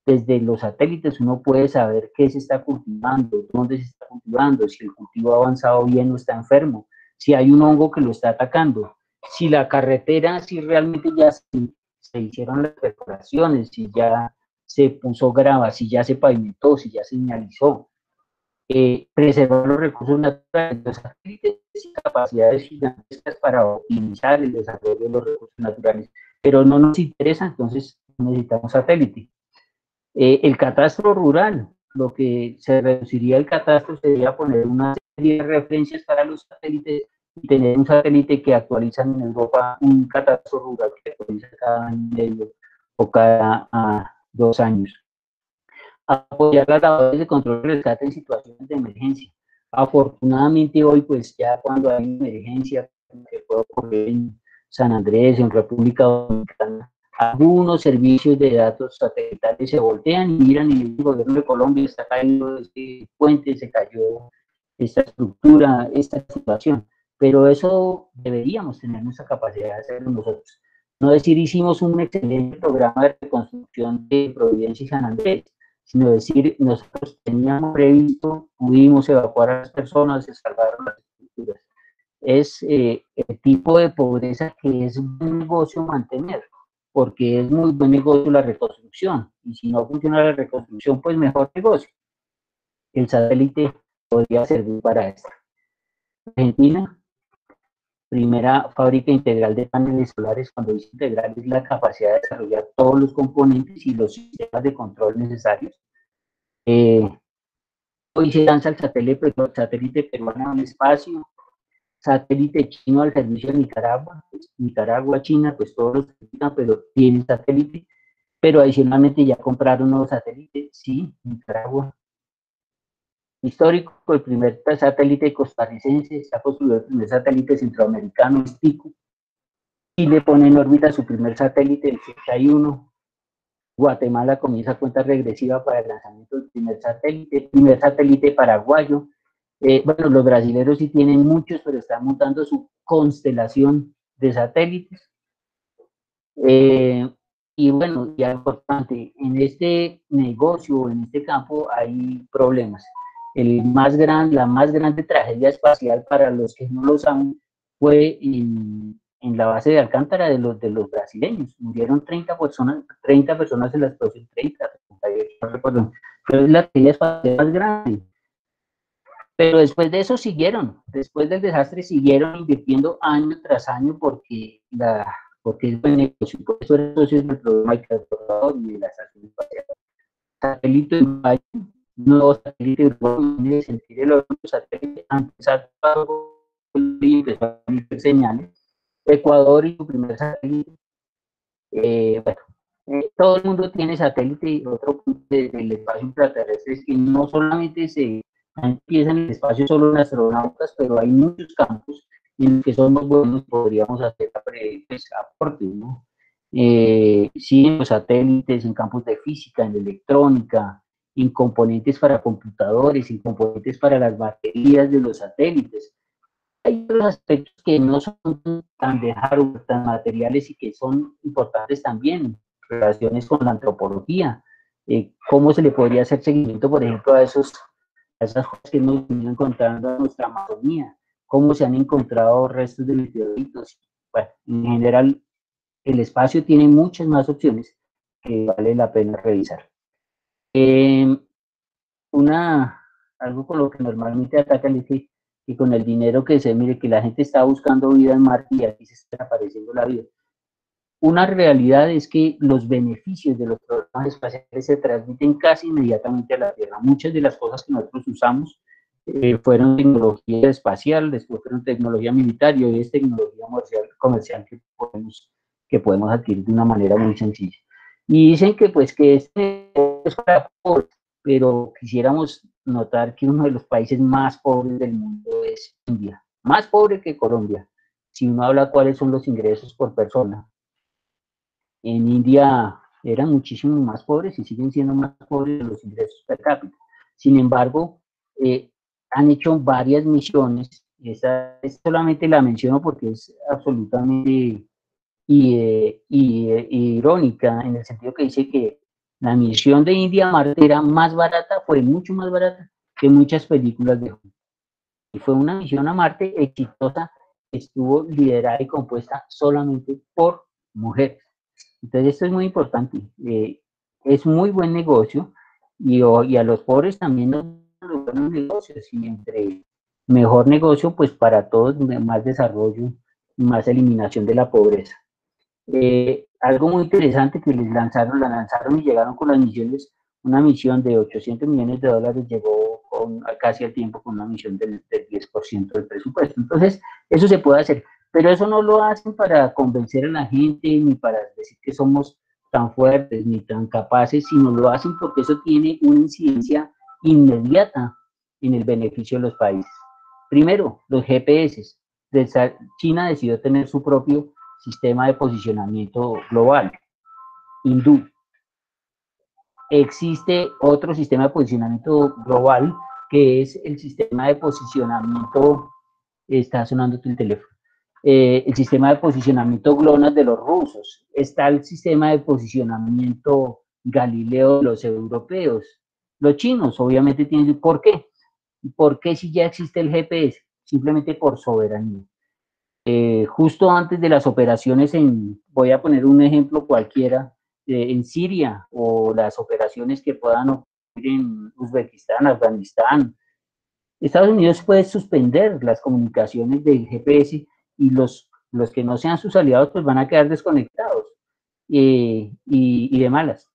Desde los satélites uno puede saber qué se está cultivando, dónde se está cultivando, si el cultivo ha avanzado bien o está enfermo, si hay un hongo que lo está atacando, si la carretera, si realmente ya se hicieron las perforaciones, si ya se puso grava, si ya se pavimentó, si ya señalizó. preservar los recursos naturales, los satélites y capacidades gigantescas para optimizar el desarrollo de los recursos naturales, pero no nos interesa, entonces necesitamos satélite. El catastro rural, lo que se reduciría el catastro sería poner una serie de referencias para los satélites y tener un satélite que actualizan en Europa, un catastro rural que actualiza cada año y medio o cada 2 años. Apoyar las labores de control y rescate en situaciones de emergencia. Afortunadamente hoy, pues ya cuando hay emergencia, que puede ocurrir en San Andrés, en República Dominicana, algunos servicios de datos satelitales se voltean y miran y el gobierno de Colombia está cayendo este puente, se cayó esta estructura, esta situación. Pero eso deberíamos tener nuestra capacidad de hacerlo nosotros. No decir hicimos un excelente programa de reconstrucción de Providencia y San Andrés, sino decir nosotros teníamos previsto, pudimos evacuar a las personas, se salvaron las estructuras. Es el tipo de pobreza que es un negocio mantener, porque es muy buen negocio la reconstrucción, y si no funciona la reconstrucción, pues mejor negocio. El satélite podría servir para esto. Argentina, primera fábrica integral de paneles solares. Cuando dice integral es la capacidad de desarrollar todos los componentes y los sistemas de control necesarios. Hoy se lanza el satélite peruano al espacio, satélite chino al servicio de Nicaragua, pues, Nicaragua, China, pues todos los utilizan, pero tienen satélite, pero adicionalmente ya compraron nuevos satélites, sí, Nicaragua. Histórico, el primer satélite costarricense, se ha construido el primer satélite centroamericano, es Pico, Chile pone en órbita su primer satélite, el 81, Guatemala comienza cuenta regresiva para el lanzamiento del primer satélite paraguayo. Bueno, los brasileños sí tienen muchos, pero están montando su constelación de satélites. Y bueno, ya importante, en este negocio, en este campo hay problemas. La más grande tragedia espacial para los que no lo saben fue en la base de Alcántara de los brasileños. Murieron 30 personas en la explosión, 30, no recuerdo, pero es la tragedia espacial más grande. Pero después de eso después del desastre siguieron invirtiendo año tras año porque es buen negocio, por eso era socio del programa de Calculador y de la estación espacial. Satélite en Valle, nuevo satélite urbano, de sentir el otro satélite, empezar y empezó a emitir señales. Ecuador y su primer satélite. Todo el mundo tiene satélite y otro punto del espacio intraterrestre es que no solamente se empieza en el espacio solo en astronautas, pero hay muchos campos en los que somos buenos y podríamos hacer pues, aportes, ¿no? Sí, en los satélites, en campos de física, en electrónica, en componentes para computadores, en componentes para las baterías de los satélites. Hay otros aspectos que no son tan de hardware, tan materiales y que son importantes también, relaciones con la antropología, cómo se le podría hacer seguimiento, por ejemplo, a esas cosas que hemos venido encontrando en nuestra Amazonía, cómo se han encontrado restos de meteoritos. Bueno, en general, el espacio tiene muchas más opciones que vale la pena revisar. Algo con lo que normalmente atacan es que con el dinero que mire que la gente está buscando vida en Marte y aquí se está apareciendo la vida. Una realidad es que los beneficios de los programas espaciales se transmiten casi inmediatamente a la Tierra. Muchas de las cosas que nosotros usamos fueron tecnología espacial, después fueron tecnología militar y hoy es tecnología comercial que podemos adquirir de una manera muy sencilla. Y dicen que pues que este es para pobres, pero quisiéramos notar que uno de los países más pobres del mundo es India, más pobre que Colombia. Si uno habla cuáles son los ingresos por persona, en India eran muchísimo más pobres y siguen siendo más pobres los ingresos per cápita. Sin embargo, han hecho varias misiones, esta solamente la menciono porque es absolutamente irónica, en el sentido que dice que la misión de India a Marte era más barata, fue mucho más barata que muchas películas de Hollywood. Y fue una misión a Marte exitosa, estuvo liderada y compuesta solamente por mujeres. Entonces esto es muy importante, es muy buen negocio y a los pobres también nos buenos negocios y entre mejor negocio, pues para todos, más desarrollo y más eliminación de la pobreza. Algo muy interesante que la lanzaron y llegaron con las misiones, una misión de 800 millones de dólares llegó casi al tiempo con una misión del 10% del presupuesto. Entonces, eso se puede hacer, pero eso no lo hacen para convencer a la gente, ni para decir que somos tan fuertes, ni tan capaces, sino lo hacen porque eso tiene una incidencia inmediata en el beneficio de los países. Primero, los GPS. China decidió tener su propio sistema de posicionamiento global, hindú. Existe otro sistema de posicionamiento global que es el sistema de posicionamiento, está sonando tu teléfono, el sistema de posicionamiento GLONASS de los rusos, está el sistema de posicionamiento Galileo de los europeos, los chinos obviamente tienen. ¿Por qué? ¿Por qué si ya existe el GPS? Simplemente por soberanía. Justo antes de las operaciones voy a poner un ejemplo cualquiera, en Siria, o las operaciones que puedan ocurrir en Uzbekistán, Afganistán, Estados Unidos puede suspender las comunicaciones del GPS y los que no sean sus aliados pues van a quedar desconectados y de malas.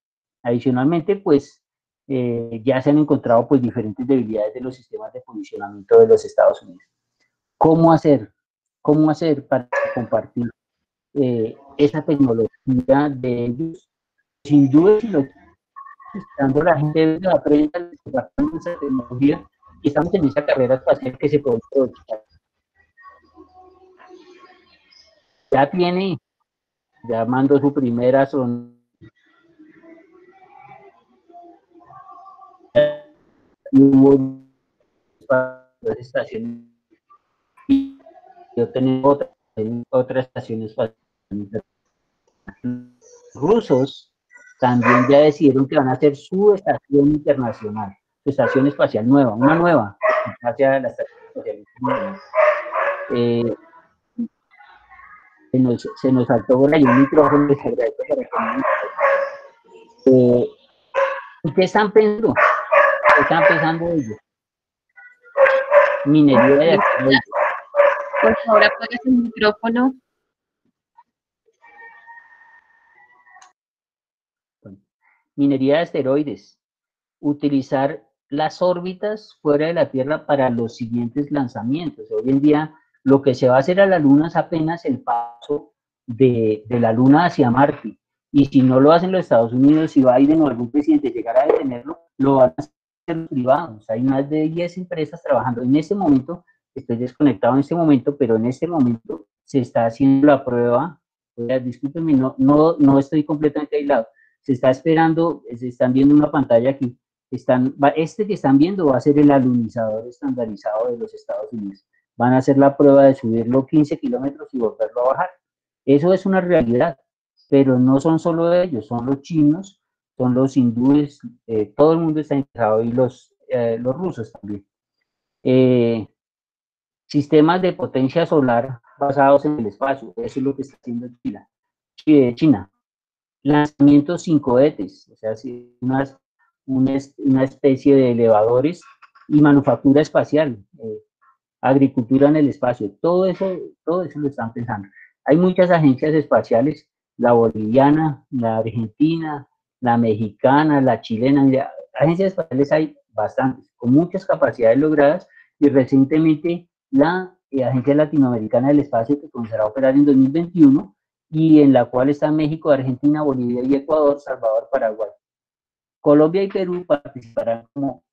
Adicionalmente, pues ya se han encontrado pues diferentes debilidades de los sistemas de posicionamiento de los Estados Unidos. ¿Cómo hacer? ¿Cómo hacer para compartir esa tecnología de ellos? Sin duda, si lo estando la gente aprenda a compartir esa tecnología, y estamos en esa carrera espacial que se puede aprovechar. Ya mandó su primera sonda. Hubo varias estaciones. Yo tengo otra estación espacial. Los rusos también ya decidieron que van a hacer su estación internacional, su estación espacial nueva, una nueva, hacia la estación espacial. Se nos saltó por ahí un micrófono, les agradezco para que ¿qué están pensando? ¿Qué están pensando ellos? Minería de asteroides. Por favor, apaga el micrófono. Minería de asteroides. Utilizar las órbitas fuera de la Tierra para los siguientes lanzamientos. Hoy en día, lo que se va a hacer a la Luna es apenas el paso de la Luna hacia Marte. Y si no lo hacen los Estados Unidos, si Biden o algún presidente llegara a detenerlo, lo van a hacer los privados. Hay más de 10 empresas trabajando. En este momento, estoy desconectado en este momento, pero en este momento se está haciendo la prueba. Discúlpenme, no estoy completamente aislado. Se está esperando, se están viendo una pantalla aquí. Este que están viendo va a ser el alunizador estandarizado de los Estados Unidos. Van a hacer la prueba de subirlo 15 kilómetros y volverlo a bajar. Eso es una realidad, pero no son solo ellos, son los chinos, son los hindúes, todo el mundo está interesado, y los rusos también. Sistemas de potencia solar basados en el espacio, eso es lo que está haciendo China. Lanzamientos sin cohetes, o sea, una especie de elevadores, y manufactura espacial, agricultura en el espacio, todo eso lo están pensando. Hay muchas agencias espaciales, la boliviana, la argentina, la mexicana, la chilena, agencias espaciales hay bastantes, con muchas capacidades logradas, y recientemente la Agencia Latinoamericana del Espacio, que comenzará a operar en 2021, y en la cual están México, Argentina, Bolivia y Ecuador, Salvador, Paraguay. Colombia y Perú participarán como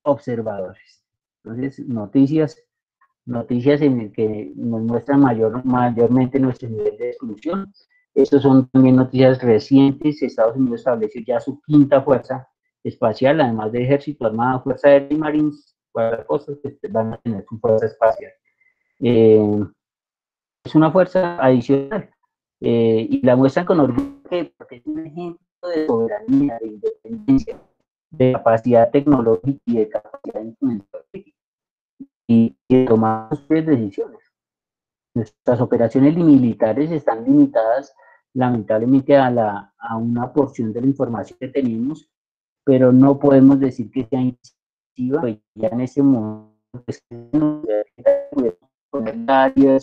observadores. Entonces, noticias en el que nos muestran mayormente nuestro nivel de exclusión. Estos son también noticias recientes. Estados Unidos estableció ya su quinta fuerza espacial, además de ejército, armada, fuerza aérea y marines, guardacostas, que van a tener su fuerza espacial. Es una fuerza adicional, y la muestran con orgullo porque es un ejemplo de soberanía, de independencia, de capacidad tecnológica y de capacidad de influencia y de tomar sus decisiones. Nuestras operaciones militares están limitadas lamentablemente a una porción de la información que tenemos, pero no podemos decir que sea pues ya en ese momento, pues, poner la área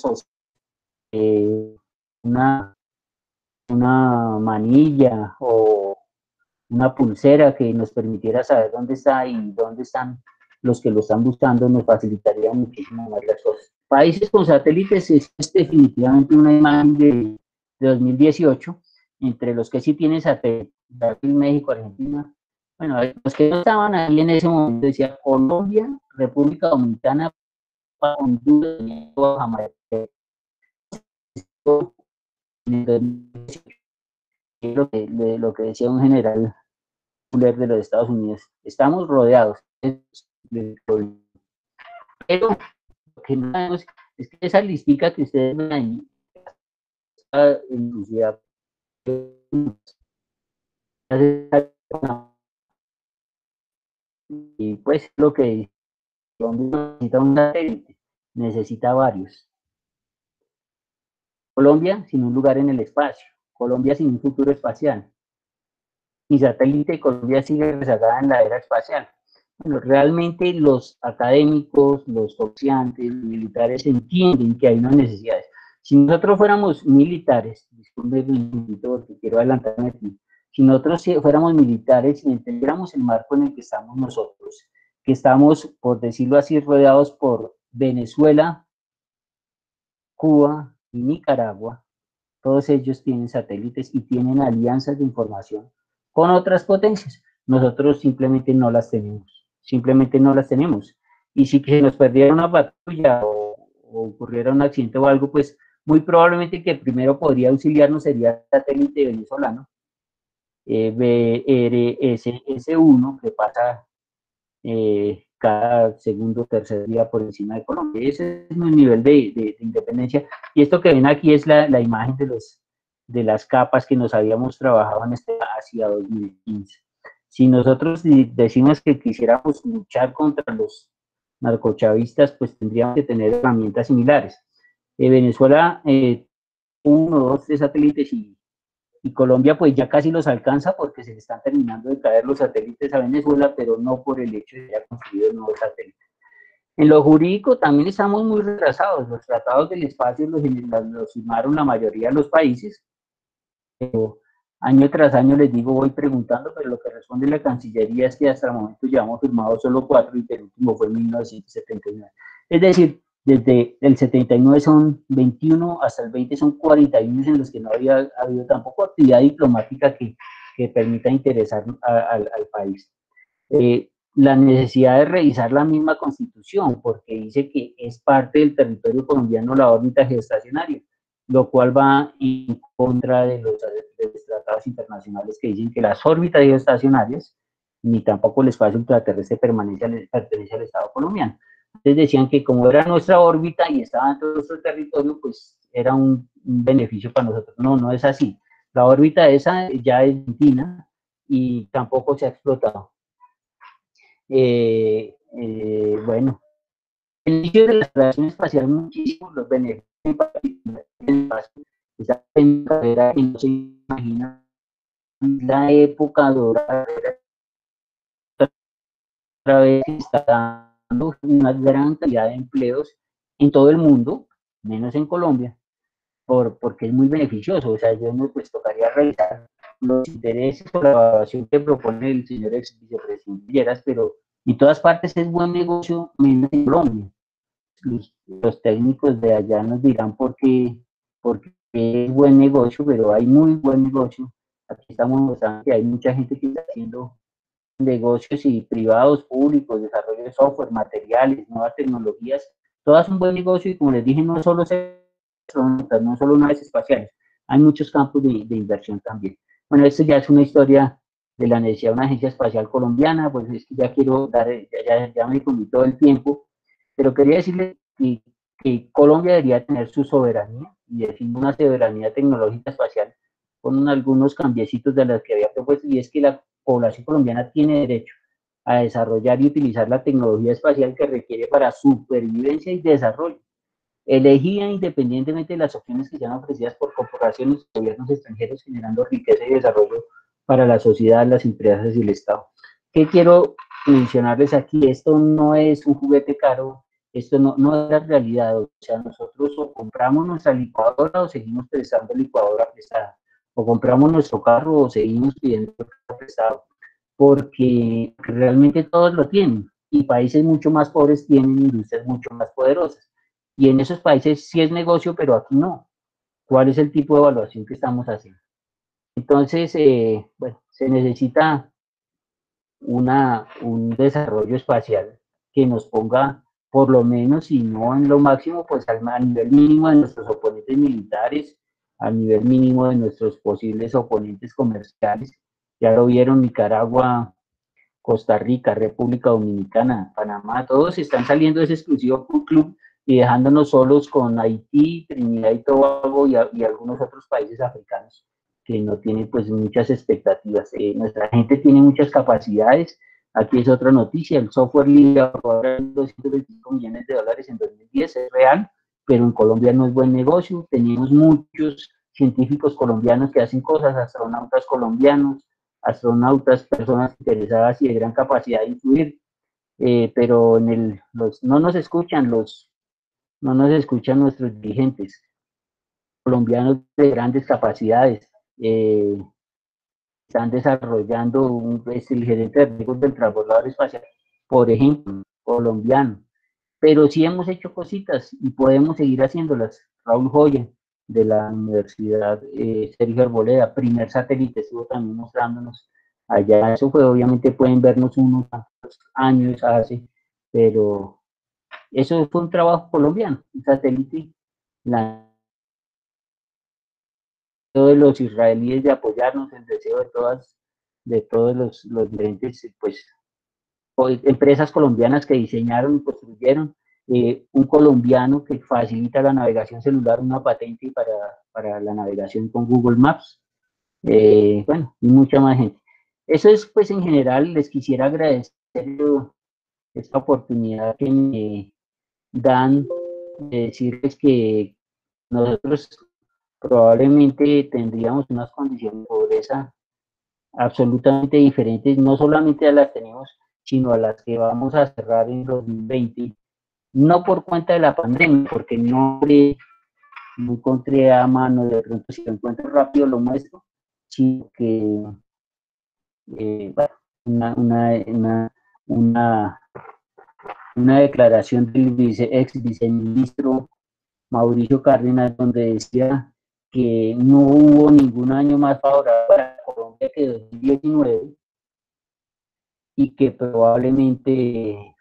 de una, una manilla o una pulsera que nos permitiera saber dónde está y dónde están los que lo están buscando, nos facilitaría muchísimo más las cosas. Países con satélites es definitivamente una imagen de 2018, entre los que sí tienen satélites, Brasil, México, Argentina. Bueno, los que no estaban ahí en ese momento decía Colombia, República Dominicana, Honduras, Jamaica. Lo que decía un general de los Estados Unidos, estamos rodeados. Pero lo que no sabemos es que esa listica que ustedes ven ahí, y pues lo que necesita un satélite, necesita varios. Colombia sin un lugar en el espacio, Colombia sin un futuro espacial. Mi satélite Colombia sigue rezagada en la era espacial. Bueno, realmente los académicos, los oficiantes, los militares entienden que hay unas necesidades. Si nosotros fuéramos militares, disculpe porque quiero adelantarme aquí, si nosotros fuéramos militares y entendiéramos el marco en el que estamos nosotros, que estamos, por decirlo así, rodeados por Venezuela, Cuba y Nicaragua, todos ellos tienen satélites y tienen alianzas de información con otras potencias. Nosotros simplemente no las tenemos, simplemente no las tenemos. Y si se nos perdiera una patrulla o ocurriera un accidente o algo, pues muy probablemente que primero podría auxiliarnos sería el satélite venezolano, BRSS-1, que pasa cada segundo o tercer día por encima de Colombia. Ese es mi nivel de independencia. Y esto que ven aquí es la imagen de las capas que nos habíamos trabajado en este hacia 2015. Si nosotros decimos que quisiéramos luchar contra los narcochavistas, pues tendríamos que tener herramientas similares. Venezuela, 1, 2, 3 satélites y Colombia pues ya casi los alcanza porque se le están terminando de caer los satélites a Venezuela, pero no por el hecho de que haya construido nuevos satélites. En lo jurídico también estamos muy retrasados. Los tratados del espacio los firmaron la mayoría de los países, pero año tras año les digo, voy preguntando, pero lo que responde la Cancillería es que hasta el momento ya hemos firmado solo 4 y el último fue en 1979. Es decir, desde el 79 son 21, hasta el 20 son 41 en los que no había habido tampoco actividad diplomática que permita interesar al país. La necesidad de revisar la misma constitución, porque dice que es parte del territorio colombiano la órbita geoestacionaria, lo cual va en contra de los tratados internacionales que dicen que las órbitas geoestacionarias ni tampoco el espacio ultraterrestre pertenece al Estado colombiano. Entonces decían que como era nuestra órbita y estaba dentro de nuestro territorio, pues era un beneficio para nosotros. No, no es así. La órbita esa ya es argentina y tampoco se ha explotado. Bueno, el inicio de la exploración espacial, muchísimos los beneficios en particular del espacio. Esa carrera que no se imagina la época dorada, otra vez está dando una gran cantidad de empleos en todo el mundo, menos en Colombia, porque es muy beneficioso. O sea, yo no, pues tocaría revisar los intereses por la evaluación que propone el señor ex vicepresidente Lleras, pero en todas partes es buen negocio, menos en Colombia. Los técnicos de allá nos dirán porque es buen negocio, pero hay muy buen negocio. Aquí estamos mostrando que hay mucha gente que está haciendo negocios y privados, públicos, desarrollo de software, materiales, nuevas tecnologías, todas un buen negocio y como les dije, no solo naves espaciales, hay muchos campos de inversión también. Bueno, esto ya es una historia de la necesidad de una agencia espacial colombiana, pues es que ya quiero dar, ya me comí todo el tiempo, pero quería decirle que Colombia debería tener su soberanía y decir una soberanía tecnológica espacial con algunos cambiecitos de las que había propuesto, y es que la población colombiana tiene derecho a desarrollar y utilizar la tecnología espacial que requiere para supervivencia y desarrollo, elegida independientemente de las opciones que sean ofrecidas por corporaciones y gobiernos extranjeros, generando riqueza y desarrollo para la sociedad, las empresas y el Estado. ¿qué quiero mencionarles aquí? Esto no es un juguete caro, esto no es la realidad. O sea, nosotros o compramos nuestra licuadora o seguimos prestando licuadora prestada, o compramos nuestro carro o seguimos pidiendo carro prestado, porque realmente todos lo tienen, y países mucho más pobres tienen industrias mucho más poderosas. Y en esos países sí es negocio, pero aquí no. ¿Cuál es el tipo de evaluación que estamos haciendo? Entonces, bueno, se necesita un desarrollo espacial que nos ponga, por lo menos, si no en lo máximo, pues a nivel mínimo de nuestros oponentes militares, a nivel mínimo de nuestros posibles oponentes comerciales. Ya lo vieron, Nicaragua, Costa Rica, República Dominicana, Panamá, todos están saliendo de ese exclusivo club y dejándonos solos con Haití, Trinidad y Tobago y algunos otros países africanos que no tienen pues muchas expectativas. Nuestra gente tiene muchas capacidades. Aquí es otra noticia, el software libre ahora $225 millones en 2010, es real, pero en Colombia no es buen negocio. Tenemos muchos científicos colombianos que hacen cosas, astronautas colombianos, astronautas, personas interesadas y de gran capacidad de influir, pero no nos escuchan nuestros dirigentes colombianos de grandes capacidades. Están desarrollando el gerente de riesgos del transbordador espacial, por ejemplo, colombiano. Pero sí hemos hecho cositas y podemos seguir haciéndolas. Raúl Joya, de la Universidad Sergio Arboleda, primer satélite, estuvo también mostrándonos allá. Eso fue, obviamente pueden vernos unos años hace, pero eso fue un trabajo colombiano, un satélite. De los israelíes de apoyarnos, el deseo de todos los diferentes pues, empresas colombianas que diseñaron y construyeron, un colombiano que facilita la navegación celular, una patente para la navegación con Google Maps, bueno, y mucha más gente. Eso es, pues, en general. Les quisiera agradecer esta oportunidad que me dan de decirles que nosotros probablemente tendríamos unas condiciones de pobreza absolutamente diferentes, no solamente a las que tenemos, sino a las que vamos a cerrar en 2020, no por cuenta de la pandemia, porque no encontré a mano, de pronto si lo encuentro rápido lo muestro, sino que bueno, una declaración del ex viceministro Mauricio Cárdenas, donde decía que no hubo ningún año más favorable para Colombia que 2019 y que probablemente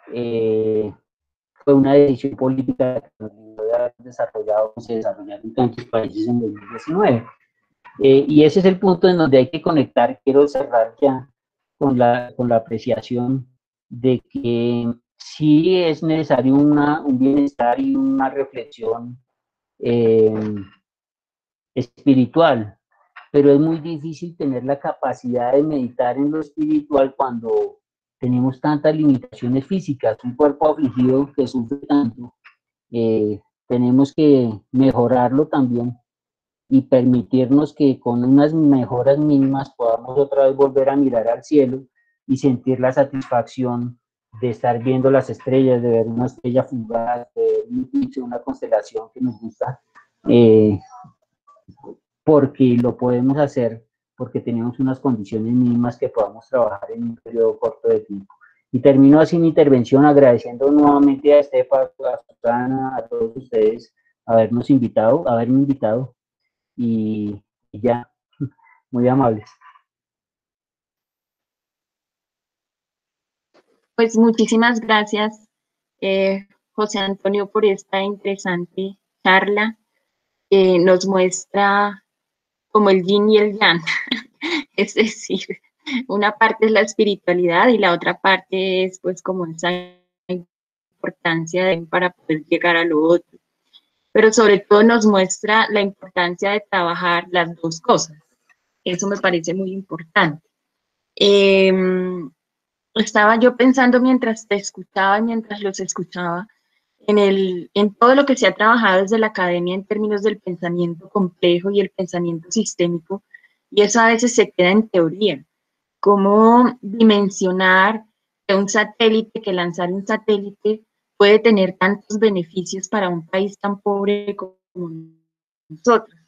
fue una decisión política que nos haber desarrollado, se desarrollaron en tantos países en 2019. Y ese es el punto en donde hay que conectar. Quiero cerrar ya con la apreciación de que sí es necesario un bienestar y una reflexión espiritual, pero es muy difícil tener la capacidad de meditar en lo espiritual cuando tenemos tantas limitaciones físicas, un cuerpo afligido que sufre tanto. Tenemos que mejorarlo también y permitirnos que con unas mejoras mínimas podamos otra vez volver a mirar al cielo y sentir la satisfacción de estar viendo las estrellas, de ver una estrella fugaz, de ver una constelación que nos gusta, porque lo podemos hacer, porque tenemos unas condiciones mínimas que podamos trabajar en un periodo corto de tiempo. Y termino así mi intervención agradeciendo nuevamente a Estefa, a Susana, a todos ustedes haberme invitado y ya, muy amables. Pues muchísimas gracias, José Antonio, por esta interesante charla que nos muestra como el yin y el yang, es decir, una parte es la espiritualidad y la otra parte es pues como esa importancia para poder llegar a lo otro, pero sobre todo nos muestra la importancia de trabajar las dos cosas. Eso me parece muy importante. Estaba yo pensando mientras te escuchaba, mientras los escuchaba, en todo lo que se ha trabajado desde la academia en términos del pensamiento complejo y el pensamiento sistémico, y eso a veces se queda en teoría, cómo dimensionar que un satélite, que lanzar un satélite puede tener tantos beneficios para un país tan pobre como nosotros.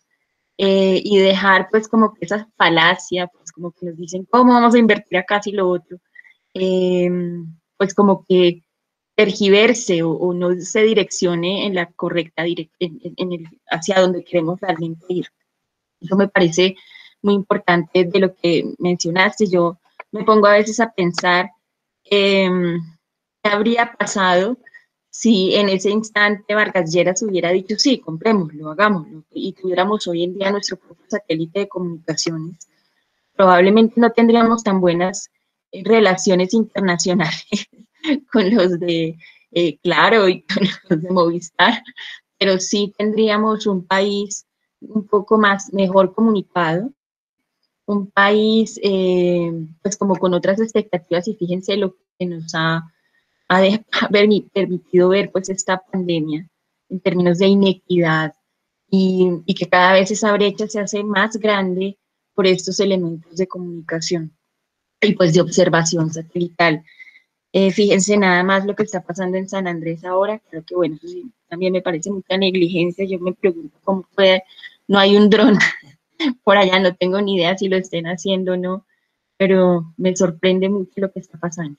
Y dejar pues como que esa falacia, pues como que nos dicen, ¿cómo vamos a invertir acá si lo otro? Pues como que tergiverse o no se direccione en la correcta dirección, hacia donde queremos realmente ir. Eso me parece muy importante de lo que mencionaste. Yo me pongo a veces a pensar qué habría pasado si en ese instante Vargas Lleras hubiera dicho, sí, comprémoslo, hagámoslo, y tuviéramos hoy en día nuestro propio satélite de comunicaciones. Probablemente no tendríamos tan buenas relaciones internacionales con los de Claro y con los de Movistar, pero sí tendríamos un país un poco más mejor comunicado, un país pues como con otras expectativas, y fíjense lo que nos ha permitido ver pues esta pandemia en términos de inequidad y que cada vez esa brecha se hace más grande por estos elementos de comunicación y pues de observación satelital. Fíjense nada más lo que está pasando en San Andrés ahora, creo que bueno, eso sí, también me parece mucha negligencia. Yo me pregunto cómo puede, no hay un dron por allá, no tengo ni idea si lo estén haciendo o no, pero me sorprende mucho lo que está pasando.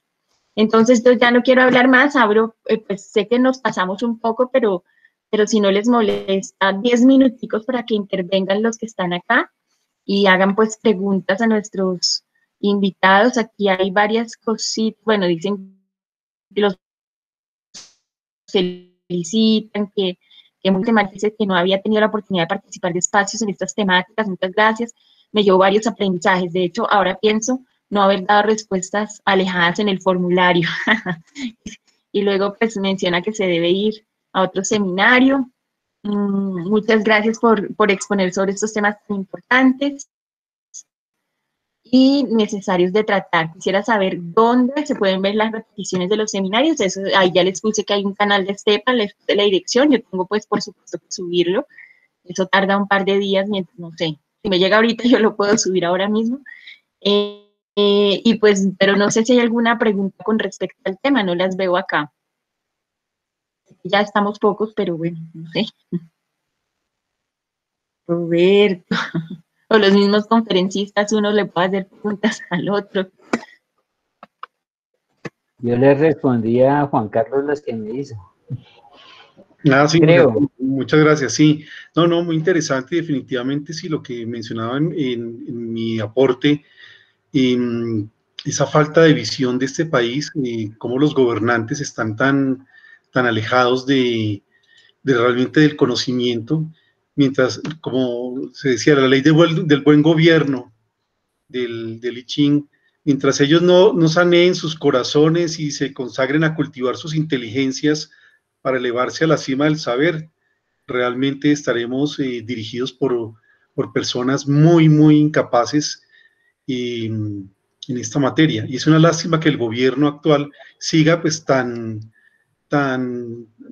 Entonces, yo ya no quiero hablar más, pues sé que nos pasamos un poco, pero si no les molesta, 10 minuticos para que intervengan los que están acá y hagan pues preguntas a nuestros invitados. Aquí hay varias cositas, bueno, dicen que los felicitan, que muy mal dice que no había tenido la oportunidad de participar de espacios en estas temáticas. Muchas gracias, me llevo varios aprendizajes. De hecho, ahora pienso no haber dado respuestas alejadas en el formulario. Y luego pues menciona que se debe ir a otro seminario. Muchas gracias por exponer sobre estos temas tan importantes y necesarios de tratar. Quisiera saber dónde se pueden ver las repeticiones de los seminarios. Eso, ahí ya les puse que hay un canal de Estepa, les puse la dirección. Yo tengo pues por supuesto que subirlo. Eso tarda un par de días, mientras, no sé, si me llega ahorita yo lo puedo subir ahora mismo. Y pues, pero no sé si hay alguna pregunta con respecto al tema, no las veo acá. Ya estamos pocos, pero bueno, no sé. Roberto, o los mismos conferencistas, uno le puede hacer preguntas al otro. Yo le respondí a Juan Carlos las que me hizo. Sí, Creo. muchas gracias, sí. No, muy interesante, definitivamente, sí, lo que mencionaba en mi aporte, esa falta de visión de este país, cómo los gobernantes están tan alejados de realmente del conocimiento, mientras, como se decía, la ley del buen gobierno, del I Ching, mientras ellos no saneen sus corazones y se consagren a cultivar sus inteligencias para elevarse a la cima del saber, realmente estaremos dirigidos por personas muy incapaces en esta materia. Y es una lástima que el gobierno actual siga pues tan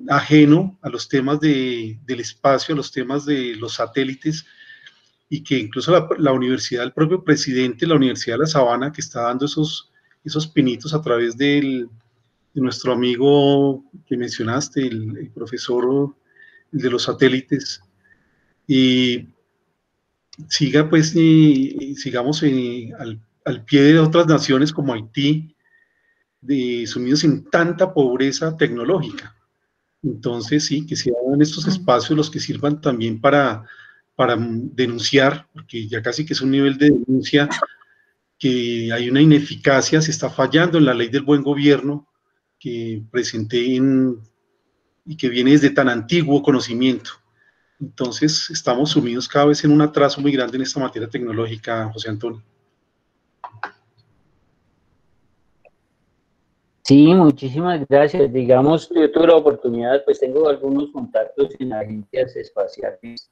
ajeno a los temas del espacio, a los temas de los satélites, y que incluso la universidad, el propio presidente de la Universidad de La Sabana, que está dando esos pinitos a través de nuestro amigo que mencionaste, el profesor de los satélites, y siga pues, sigamos al pie de otras naciones como Haití, sumidos en tanta pobreza tecnológica. Entonces, sí, que sean estos espacios los que sirvan también para denunciar, porque ya casi que es un nivel de denuncia, que hay una ineficacia, se está fallando en la ley del buen gobierno que presenté y que viene desde tan antiguo conocimiento. Entonces, estamos sumidos cada vez en un atraso muy grande en esta materia tecnológica, José Antonio. Sí, muchísimas gracias. Digamos, yo tuve la oportunidad, pues tengo algunos contactos en agencias espaciales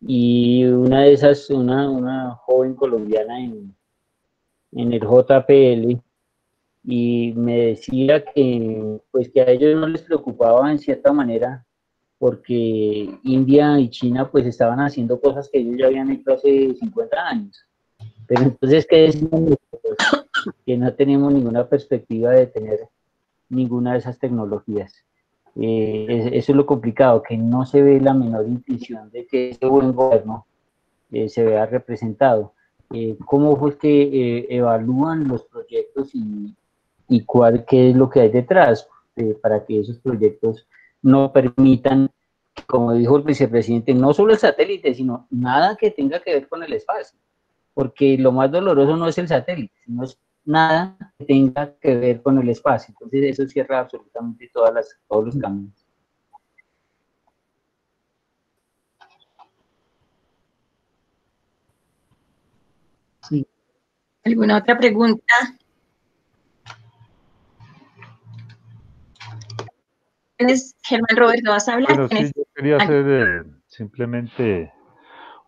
y una de esas, una joven colombiana en el JPL, y me decía que pues que a ellos no les preocupaba en cierta manera porque India y China pues estaban haciendo cosas que ellos ya habían hecho hace 50 años. Pero entonces, ¿qué decimos nosotros? Que no tenemos ninguna perspectiva de tener ninguna de esas tecnologías. Eso es lo complicado, que no se ve la menor intención de que ese buen gobierno se vea representado. ¿Cómo fue que evalúan los proyectos y qué es lo que hay detrás para que esos proyectos no permitan, como dijo el vicepresidente, no solo el satélite, sino nada que tenga que ver con el espacio? Porque lo más doloroso no es el satélite, sino es nada que tenga que ver con el espacio. Entonces eso cierra absolutamente todos los caminos. Sí. ¿Alguna otra pregunta? Germán Roberto, ¿vas a hablar? Bueno, sí, yo quería hacer simplemente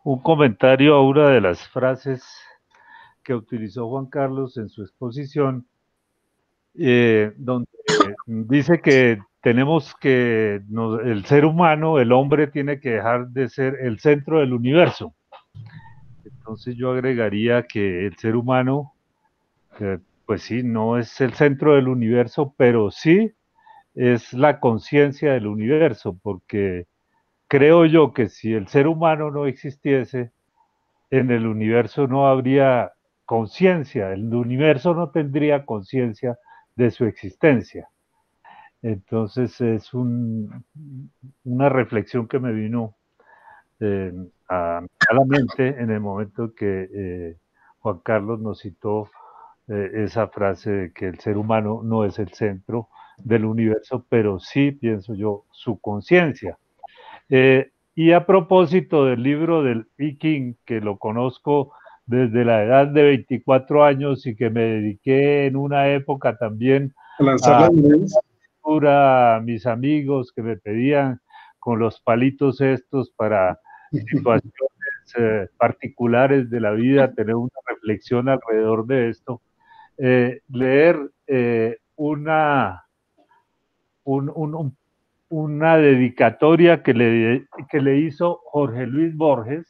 un comentario a una de las frases que utilizó Juan Carlos en su exposición, donde dice que tenemos que, el ser humano, el hombre, tiene que dejar de ser el centro del universo. Entonces yo agregaría que el ser humano, pues sí, no es el centro del universo, pero sí es la conciencia del universo, porque creo yo que si el ser humano no existiese, en el universo no habría conciencia, el universo no tendría conciencia de su existencia. Entonces es una reflexión que me vino a la mente en el momento que Juan Carlos nos citó esa frase de que el ser humano no es el centro del universo, pero sí, pienso yo, su conciencia. Y a propósito del libro del I. Ching, que lo conozco desde la edad de 24 años y que me dediqué en una época también a lanzar las monedas. A mis amigos que me pedían con los palitos estos para situaciones particulares de la vida, tener una reflexión alrededor de esto, leer una dedicatoria que le hizo Jorge Luis Borges,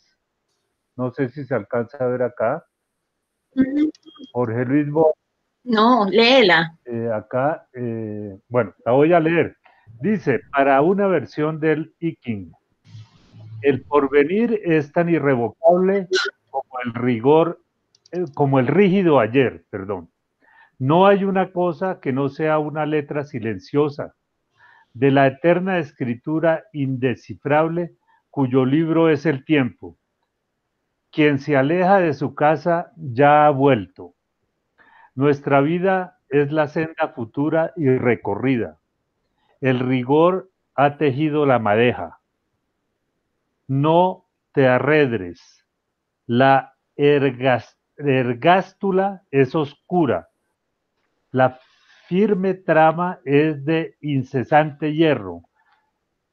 no sé si se alcanza a ver acá. Jorge Luis Borges. No, léela. Acá, bueno, la voy a leer. Dice, para una versión del I. Ching, el porvenir es tan irrevocable como el rigor, como el rígido ayer, perdón. No hay una cosa que no sea una letra silenciosa de la eterna escritura indescifrable cuyo libro es el tiempo. Quien se aleja de su casa ya ha vuelto. Nuestra vida es la senda futura y recorrida. El rigor ha tejido la madeja. No te arredres. La ergástula es oscura. La firme trama es de incesante hierro,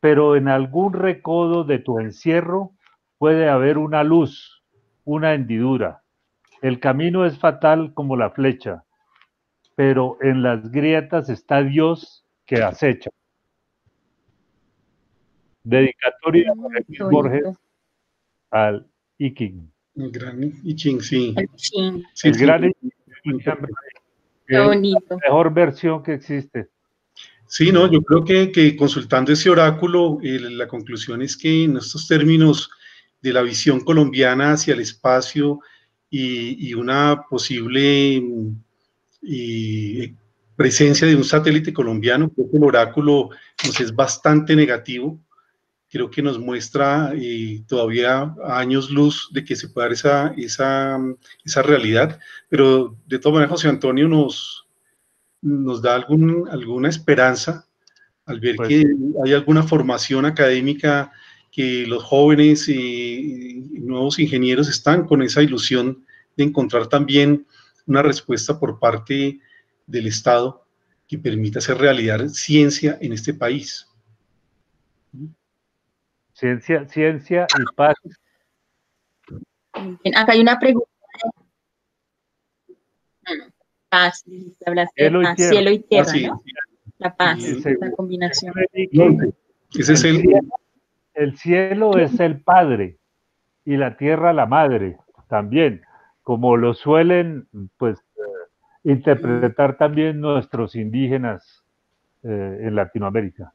pero en algún recodo de tu encierro puede haber una luz, una hendidura. El camino es fatal como la flecha, pero en las grietas está Dios que acecha. Dedicatoria de Borges al I. Ching. El gran I. Ching, sí. El Ching. Sí, el sí, gran I. Ching. Qué bonito. La mejor versión que existe. Sí, no, yo creo que consultando ese oráculo, la conclusión es que en estos términos de la visión colombiana hacia el espacio y una posible presencia de un satélite colombiano, creo que el oráculo nos es bastante negativo. Creo que nos muestra todavía a años luz de que se puede dar esa realidad, pero de todas maneras José Antonio nos da alguna esperanza al ver Pues, que hay alguna formación académica, que los jóvenes y nuevos ingenieros están con esa ilusión de encontrar también una respuesta por parte del Estado que permita hacer realidad ciencia en este país. Ciencia y paz. Bien, acá hay una pregunta. Paz, hablaste de paz, cielo y tierra, sí. ¿no? La paz, Sí, la combinación. Ese es el cielo es el padre y la tierra la madre también, como lo suelen, pues, interpretar también nuestros indígenas en Latinoamérica.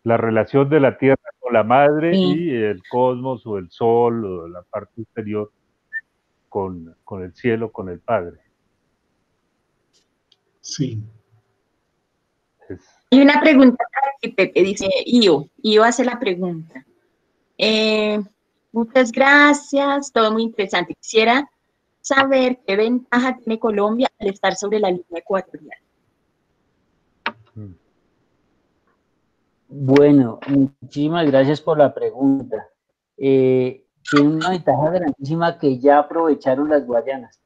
La relación de la tierra con la madre y el cosmos o el sol o la parte exterior con el cielo, con el padre. Sí. Hay una pregunta que Pepe dice, Io hace la pregunta. Muchas gracias, todo muy interesante. Quisiera saber qué ventaja tiene Colombia al estar sobre la línea ecuatorial. Bueno, muchísimas gracias por la pregunta. Tiene una ventaja grandísima que ya aprovecharon las Guayanas.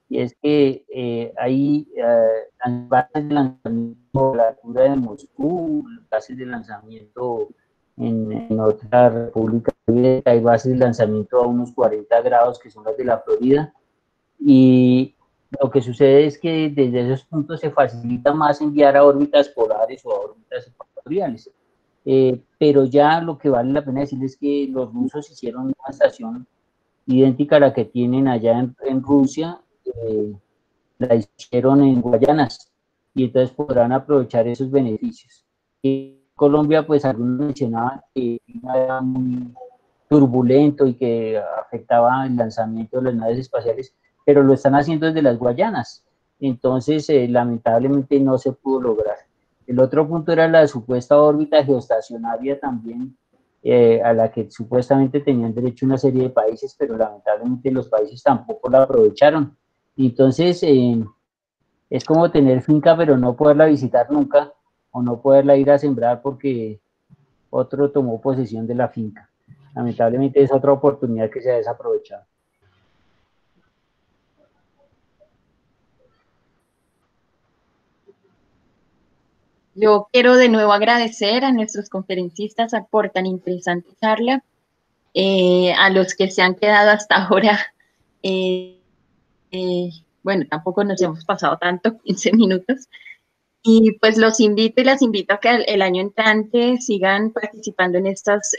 Y es que hay las bases de lanzamiento de la altura de Moscú, bases de lanzamiento en otra república, hay bases de lanzamiento a unos 40 grados que son las de la Florida, y lo que sucede es que desde esos puntos se facilita más enviar a órbitas polares o a órbitas ecuatoriales. Pero ya lo que vale la pena decir es que los rusos hicieron una estación idéntica a la que tienen allá en Rusia, la hicieron en Guayanas, y entonces podrán aprovechar esos beneficios. En Colombia, pues algunos mencionaban que era muy turbulento y que afectaba el lanzamiento de las naves espaciales, pero lo están haciendo desde las Guayanas, entonces lamentablemente no se pudo lograr. El otro punto era la supuesta órbita geoestacionaria también, a la que supuestamente tenían derecho una serie de países, pero lamentablemente los países tampoco la aprovecharon. Entonces, es como tener finca pero no poderla visitar nunca, o no poderla ir a sembrar porque otro tomó posesión de la finca. Lamentablemente es otra oportunidad que se ha desaprovechado. Yo quiero de nuevo agradecer a nuestros conferencistas por tan interesante charla, a los que se han quedado hasta ahora. Bueno, tampoco nos hemos pasado tanto, 15 minutos. Y pues los invito y las invito a que el año entrante sigan participando en estos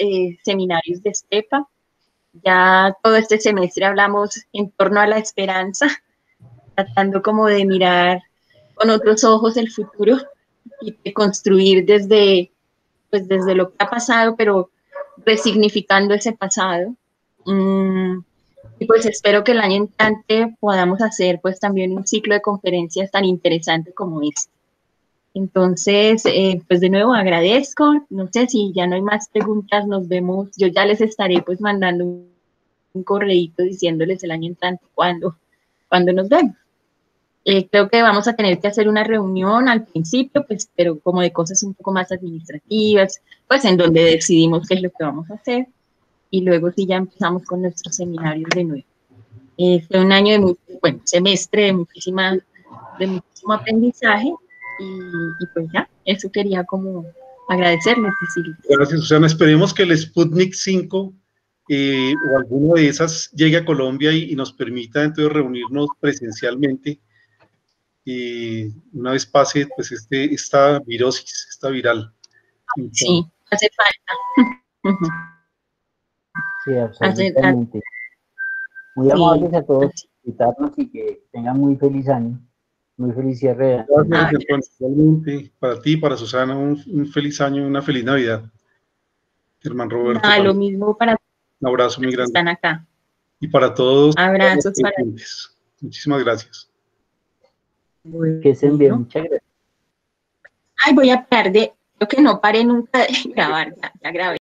seminarios de STEPA. Ya todo este semestre hablamos en torno a la esperanza, tratando como de mirar con otros ojos el futuro y de construir desde lo que ha pasado, pero resignificando ese pasado. Y pues espero que el año entrante podamos hacer pues también un ciclo de conferencias tan interesante como este. Entonces, pues de nuevo agradezco. No sé si ya no hay más preguntas, nos vemos. Yo ya les estaré pues mandando un correíto diciéndoles el año entrante cuando nos vemos. Creo que vamos a tener que hacer una reunión al principio, pues, pero como de cosas un poco más administrativas, pues en donde decidimos qué es lo que vamos a hacer, y luego sí ya empezamos con nuestros seminarios de nuevo. Fue un año semestre de muchísimo aprendizaje, y pues ya, eso quería como agradecerles. Gracias, Susana. Esperemos que el Sputnik 5 o alguno de esas llegue a Colombia y nos permita entonces reunirnos presencialmente una vez pase pues esta virosis, esta viral. Entonces, sí, hace falta. Sí, absolutamente. Muy amables a todos por invitarnos y que tengan muy feliz año, muy feliz cierre de año. Gracias, igualmente, para ti, para Susana, un feliz año, una feliz Navidad. Hermano Roberto. Lo mismo para un abrazo muy grande. Están acá. Y para todos. Abrazos para todos. Muchísimas gracias. Que estén bien, muchas gracias. Ay, voy a parar creo que no paré nunca de grabar, ya grabé.